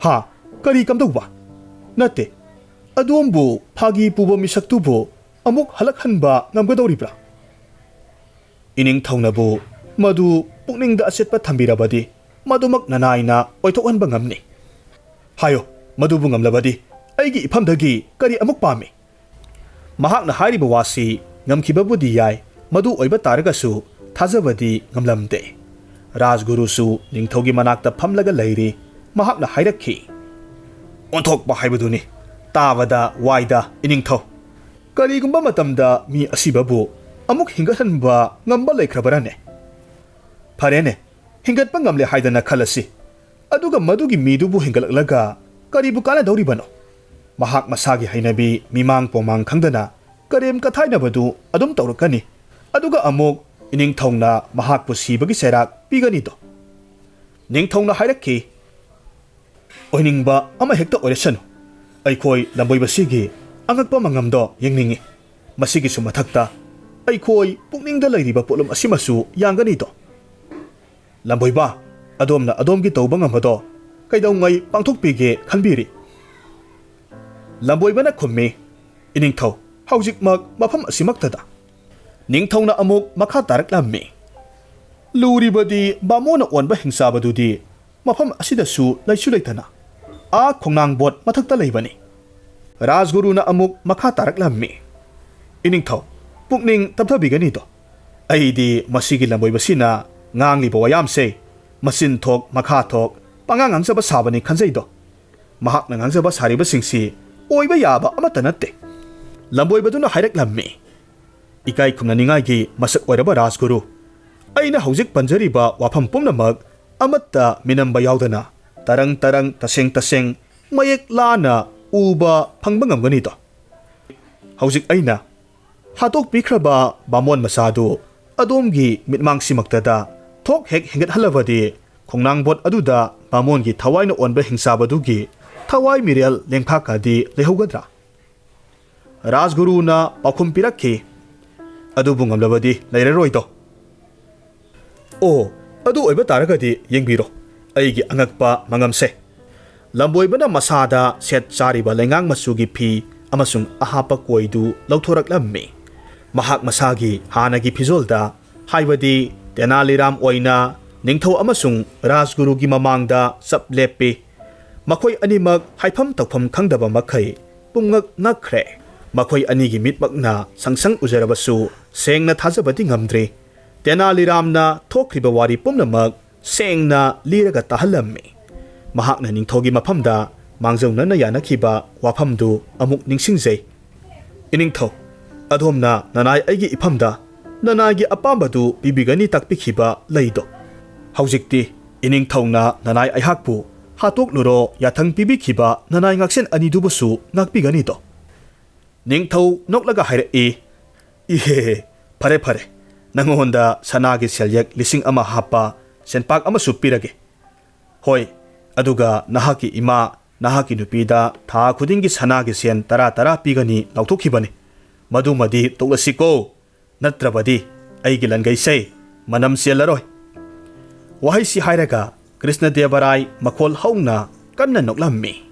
ꯍꯥ ꯀꯔꯤ ꯀꯝꯗꯧꯕ ꯅꯠꯇꯦ ꯑꯗꯣꯝꯕꯨ ꯐꯥꯒꯤ ꯄꯨꯕ ꯃꯤꯁꯛꯇꯨꯕꯨ ꯑꯃꯨꯛ ꯍꯜꯂꯛꯍꯟꯕ ꯉꯝꯒꯗꯧꯔꯤꯕ꯭ꯔꯥ ꯏꯅꯤꯡꯊꯧꯅꯕꯨ ꯃꯗꯨ ꯄꯨꯛꯅꯤꯡꯗ ꯑꯆꯦꯠꯄ ꯊꯝꯕꯤꯔꯕꯗꯤ ꯃꯗꯨꯃꯛ ꯅꯅꯥꯏꯅ ꯑꯣꯏꯊꯣꯛꯍꯟꯕ ꯉꯝꯅꯤ ꯍꯥꯏꯌꯣ ꯃꯗꯨꯕꯨ ꯉꯝꯂꯕꯗꯤ ꯑꯩꯒꯤ ꯏꯐꯝꯗꯒꯤ ꯀꯔꯤ ꯑꯃꯨꯛ ꯄꯥꯝꯃꯤ ꯃꯍꯥꯛꯅ ꯍꯥꯏꯔꯤꯕ ꯋꯥꯁꯤ ꯉꯝꯈꯤꯕꯕꯨꯗꯤ ꯌꯥꯏ ꯃꯗꯨ ꯑꯣꯏꯕ ꯇꯥꯔꯒꯁꯨ ꯊꯥꯖꯕꯗꯤ ꯉꯝꯂꯝꯗꯦ ꯔꯥꯖꯒꯨꯔꯨꯁꯨ ꯅꯤꯡꯊꯧꯒꯤ ꯃꯅꯥꯛꯇ ꯐꯝꯂꯒ ꯂꯩꯔꯤ ꯃꯍꯥꯛꯅ ꯍꯥꯏꯔꯛꯈꯤ ꯑꯣꯟꯊꯣꯛꯄ ꯍꯥꯏꯕꯗꯨꯅꯤ ꯇꯥꯕꯗ ꯋꯥꯏꯗ ꯏꯅꯤꯡꯊꯧ ꯀꯔꯤꯒꯨꯝꯕ ꯃꯇꯝꯗ ꯃꯤ ꯑꯁꯤꯕꯕꯨ ꯑꯃꯨꯛ ꯍꯤꯡꯒꯠꯍꯟꯕ ꯉꯝꯕ ꯂꯩꯈ꯭ꯔꯕꯔꯅꯦ ꯐꯔꯦꯅꯦ ꯍꯤꯡꯒꯠꯄ ꯉꯝꯂꯦ ꯍꯥꯏꯗꯅ ꯈꯜꯂꯁꯤ ꯑꯗꯨꯒ ꯃꯗꯨꯒꯤ ꯃꯤꯗꯨꯕꯨ ꯍꯤꯡꯒꯠꯂꯛꯂꯒ ꯀꯔꯤꯕꯨ ꯀꯥꯟꯅꯗꯧꯔꯤꯕꯅꯣ ꯃꯍꯥꯛ ꯃꯁꯥꯒꯤ ꯍꯩꯅꯕꯤ ꯃꯤꯃꯥꯡ ꯄꯣꯃꯥꯡ ꯈꯪꯗꯅ ꯀꯔꯦꯝ ꯀꯊꯥꯏꯅꯕꯗꯨ ꯑꯗꯨꯝ ꯇꯧꯔꯛꯀꯅꯤ ꯑꯗꯨꯒ ꯑꯃꯨꯛ ꯏꯅꯤꯡꯊꯧꯅ ꯃꯍꯥꯛꯄꯨ ꯁꯤꯕꯒꯤ ꯆꯩꯔꯥꯛ ꯄꯤꯒꯅꯤꯗꯣ ꯅꯤꯡꯊꯧꯅ ꯍꯥꯏꯔꯛꯈꯤ ꯑꯣꯏꯅꯤꯡꯕ ꯑꯃꯍꯦꯛꯇ ꯑꯣꯏꯔꯁꯅꯨ ꯑꯩꯈꯣꯏ ꯂꯝꯕꯣꯏꯕꯁꯤꯒꯤ ꯑꯉꯛꯄ ꯃꯉꯝꯗꯣ ꯌꯦꯡꯅꯤꯡꯉꯤ ꯃꯁꯤꯒꯤꯁꯨ ꯃꯊꯛꯇ ꯑꯩꯈꯣꯏ ꯄꯨꯛꯅꯤꯡꯗ ꯂꯩꯔꯤꯕ ꯄꯣꯠꯂꯨꯝ ꯑꯁꯤꯃꯁꯨ ꯌꯥꯡꯒꯅꯤꯗꯣ ꯂꯝꯕꯣꯏꯕ ꯑꯗꯣꯝꯅ ꯑꯗꯣꯝꯒꯤ ꯇꯧꯕ ꯉꯝꯕꯗꯣ ꯀꯩꯗꯧꯉꯩ ꯄꯥꯡꯊꯣꯛꯄꯤꯒꯦ ꯈꯟꯕꯤꯔꯤ ꯂꯝꯕꯣꯏꯕꯅ ꯈꯨꯝꯃꯤ ꯏꯅꯤꯡꯊꯧ ꯍꯧꯖꯤꯛꯃꯛ ꯃꯐꯝ ꯑꯁꯤꯃꯛꯇꯗ ꯅꯤꯡꯊꯧꯅ ꯑꯃꯨꯛ ꯃꯈꯥ ꯇꯥꯔꯛꯂꯝꯃꯤ ꯂꯨꯔꯤꯕꯗꯤ ꯕꯥꯃꯣꯟꯅ ꯑꯣꯟꯕ ꯍꯤꯡꯁꯥꯕꯗꯨꯗꯤ ꯃꯐꯝ ꯑꯁꯤꯗꯁꯨ ꯂꯩꯁꯨ ꯂꯩꯇꯅ ꯈꯣꯡꯅꯥꯡꯕꯣꯠ ꯃꯊꯛꯇ ꯂꯩꯕꯅꯤ ꯔꯥꯖꯒꯨꯔꯨꯅ ꯑꯃꯨꯛ ꯃꯈꯥ ꯇꯥꯔꯛꯂꯝꯃꯤ ꯏꯅꯤꯡꯊꯧ ꯄꯨꯛꯅꯤꯡ ꯇꯞꯊꯕꯤꯒꯅꯤꯗꯣ ꯑꯩꯗꯤ ꯃꯁꯤꯒꯤ ꯂꯝꯕꯣꯏꯕꯁꯤꯅ ꯉꯥꯡꯂꯤꯕ ꯋꯥꯌꯥꯝꯁꯦ ꯃꯆꯤꯟ ꯊꯣꯛ ꯃꯈꯥ ꯊꯣꯛ ꯄꯉꯥꯡ ꯉꯥꯡꯖꯕ ꯁꯥꯕꯅꯤ ꯈꯟꯖꯩꯗꯣ ꯃꯍꯥꯛꯅ ꯉꯥꯡꯖꯕ ꯁꯥꯔꯤꯕꯁꯤꯡꯁꯤ ꯑꯣꯏꯕ ꯌꯥꯕ ꯑꯃꯠꯇ ꯅꯠꯇꯦ ꯂꯝꯕꯣꯏꯕꯗꯨꯅ ꯍꯥꯏꯔꯛꯂꯝꯃꯤ ꯏꯀꯥꯏ ꯈꯨꯝꯅꯅꯤꯡꯉꯥꯏꯒꯤ ꯃꯁꯛ ꯑꯣꯏꯔꯕ ꯔꯥꯖꯒꯨꯔꯨ ꯑꯩꯅ ꯍꯧꯖꯤꯛ ꯄꯟꯖꯔꯤꯕ ꯋꯥꯐꯝ ꯄꯨꯝꯅꯃꯛ ꯑꯃꯠꯇ ꯃꯤꯅꯝꯕ ꯌꯥꯎꯗꯅ ꯇꯔꯪ ꯇꯔꯪ ꯇꯁꯦꯡ ꯇꯁꯦꯡ ꯃꯌꯦꯛ ꯂꯥꯅ ꯎꯕ ꯐꯪꯕ ꯉꯝꯒꯅꯤꯗꯣ ꯍꯧꯖꯤꯛ ꯑꯩꯅ ꯍꯥꯠꯇꯣꯛꯄꯤꯈ꯭ꯔꯕ ꯕꯥꯃꯣꯟ ꯃꯆꯥꯗꯨ ꯑꯗꯣꯝꯒꯤ ꯃꯤꯠꯃꯥꯡꯁꯤꯃꯛꯇꯗ ꯊꯣꯛ ꯍꯦꯛ ꯍꯦꯟꯒꯠꯍꯜꯂꯕꯗꯤ ꯈꯣꯡꯅꯥꯡꯕꯣꯠ ꯑꯗꯨꯗ ꯕꯥꯃꯣꯟꯒꯤ ꯊꯋꯥꯏꯅ ꯑꯣꯟꯕ ꯍꯤꯡꯁꯥꯕꯗꯨꯒꯤ ꯊꯋꯥꯏ ꯃꯤꯔꯦꯜ ꯂꯦꯡꯐꯥꯀꯗꯤ ꯂꯩꯍꯧꯒꯗ꯭ꯔꯥ ꯔꯥꯖꯒꯨꯔꯨꯅ ꯄꯥꯎꯈꯨꯝ ꯄꯤꯔꯛꯈꯤ ꯑꯗꯨꯕꯨ ꯉꯝꯂꯕꯗꯤ ꯂꯩꯔꯔꯣꯏꯗꯣ ꯑꯣ ꯑꯗꯨ ꯑꯣꯏꯕ ꯇꯥꯔꯒꯗꯤ ꯌꯦꯡꯕꯤꯔꯣ ꯑꯩꯒꯤ ꯑꯉꯛꯄ ꯃꯉꯝꯁꯦ ꯂꯝꯕꯣꯏꯕꯅ ꯃꯁꯥꯗ ꯁꯦꯠ ꯆꯥꯔꯤꯕ ꯂꯩꯉꯥꯡ ꯃꯆꯨꯒꯤ ꯐꯤ ꯑꯃꯁꯨꯡ ꯑꯍꯥꯞꯄ ꯀꯣꯏꯗꯨ ꯂꯧꯊꯣꯔꯛꯂꯝꯃꯤ ꯃꯍꯥꯛ ꯃꯁꯥꯒꯤ ꯍꯥꯟꯅꯒꯤ ꯐꯤꯖꯣꯜꯗ ꯍꯥꯏꯕꯗꯤ ꯇꯦꯅꯥꯂꯤꯔꯥꯝ ꯑꯣꯏꯅ ꯅꯤꯡꯊꯧ ꯑꯃꯁꯨꯡ ꯔꯥꯖꯒꯨꯔꯨꯒꯤ ꯃꯃꯥꯡꯗ ꯆꯞ ꯂꯦꯞꯄꯤ ꯃꯈꯣꯏ ꯑꯅꯤꯃꯛ ꯍꯥꯏꯐꯝ ꯇꯧꯐꯝ ꯈꯪꯗꯕ ꯃꯈꯩ ꯄꯨꯡꯉꯛ ꯉꯛꯈ꯭ꯔꯦ꯫ ꯃꯈꯣꯏ ꯑꯅꯤꯒꯤ ꯃꯤꯠꯃꯛꯅ ꯁꯪꯁꯪ ꯎꯖꯔꯕꯁꯨ ꯁꯦꯡꯅ ꯊꯥꯖꯕꯗꯤ ꯉꯝꯗ꯭ꯔꯤ꯫ ꯇꯦꯅꯥꯂꯤꯔꯥꯝꯅ ꯊꯣꯛꯈ꯭ꯔꯤꯕ ꯋꯥꯔꯤ ꯄꯨꯝꯅꯃꯛ ꯁꯦꯡꯅ ꯂꯤꯔꯒ ꯇꯥꯍꯜꯂꯝꯃꯤ꯫ ꯃꯍꯥꯛꯅ ꯅꯤꯡꯊꯧꯒꯤ ꯃꯐꯝꯗ ꯃꯥꯡꯖꯧꯅꯅ ꯌꯥꯅꯈꯤꯕ ꯋꯥꯐꯝꯗꯨ ꯑꯃꯨꯛ ꯅꯤꯡꯁꯤꯡꯖꯩ꯫ ꯏꯅꯤꯡꯊꯧ, ꯑꯗꯣꯝꯅ ꯅꯅꯥꯏ ꯑꯩꯒꯤ ꯏꯐꯝꯗ ꯅꯅꯥꯏꯒꯤ ꯑꯄꯥꯝꯕꯗꯨ ꯄꯤꯕꯤꯒꯅꯤ ꯇꯥꯛꯄꯤꯈꯤꯕ ꯂꯩꯗꯣ꯫ ꯍꯧꯖꯤꯛꯇꯤ ꯏꯅꯤꯡꯊꯧꯅ ꯅꯅꯥꯏ ꯑꯩꯍꯥꯛꯄꯨ ꯍꯥꯠꯇꯣꯛꯂꯨꯔꯣ ꯌꯥꯊꯪ ꯄꯤꯕꯤꯈꯤꯕ ꯅꯅꯥꯏ ꯉꯥꯛꯁꯦꯟ ꯑꯅꯤꯗꯨꯕꯨꯁꯨ ꯉꯥꯛꯄꯤꯒꯅꯤꯗꯣ꯫ ꯅꯤꯡꯊꯧ ꯅꯣꯛꯂꯒ ꯍꯥꯏꯔꯛꯏ, ꯏꯍꯦ, ꯐꯔꯦ ꯐꯔꯦ, ꯅꯉꯣꯟꯗ ꯁꯅꯥꯒꯤ ꯁꯦꯜꯌꯦꯛ 1,000 ꯍꯥꯞꯄ ꯁꯦꯟꯄꯥꯛ ꯑꯃꯁꯨ ꯄꯤꯔꯒꯦ꯫ ꯍꯣꯏ, ꯑꯗꯨꯒ ꯅꯍꯥꯛꯀꯤ ꯏꯃꯥ, ꯅꯍꯥꯛꯀꯤ ꯅꯨꯄꯤꯗ ꯊꯥ ꯈꯨꯗꯤꯡꯒꯤ ꯁꯅꯥꯒꯤ ꯁꯦꯟ 10 ꯄꯤꯒꯅꯤ ꯂꯥꯎꯊꯣꯛꯈꯤꯕꯅꯤ꯫ ꯃꯗꯨꯃꯗꯤ ꯇꯣꯛꯂꯁꯤꯀꯣ, ꯅꯠꯇ꯭ꯔꯕꯗꯤ ꯑꯩꯒꯤ ꯂꯟꯒꯩꯁꯦ ꯃꯅꯝ ꯆꯦꯜꯂꯔꯣꯏ꯫ ꯋꯥꯍꯩꯁꯤ ꯍꯥꯏꯔꯒ ꯀ꯭ꯔꯤꯁꯅꯗꯦꯕꯔꯥꯏ ꯃꯈꯣꯜ ꯍꯧꯅ ꯀꯟꯅ ꯅꯣꯛꯂꯝꯃꯤ꯫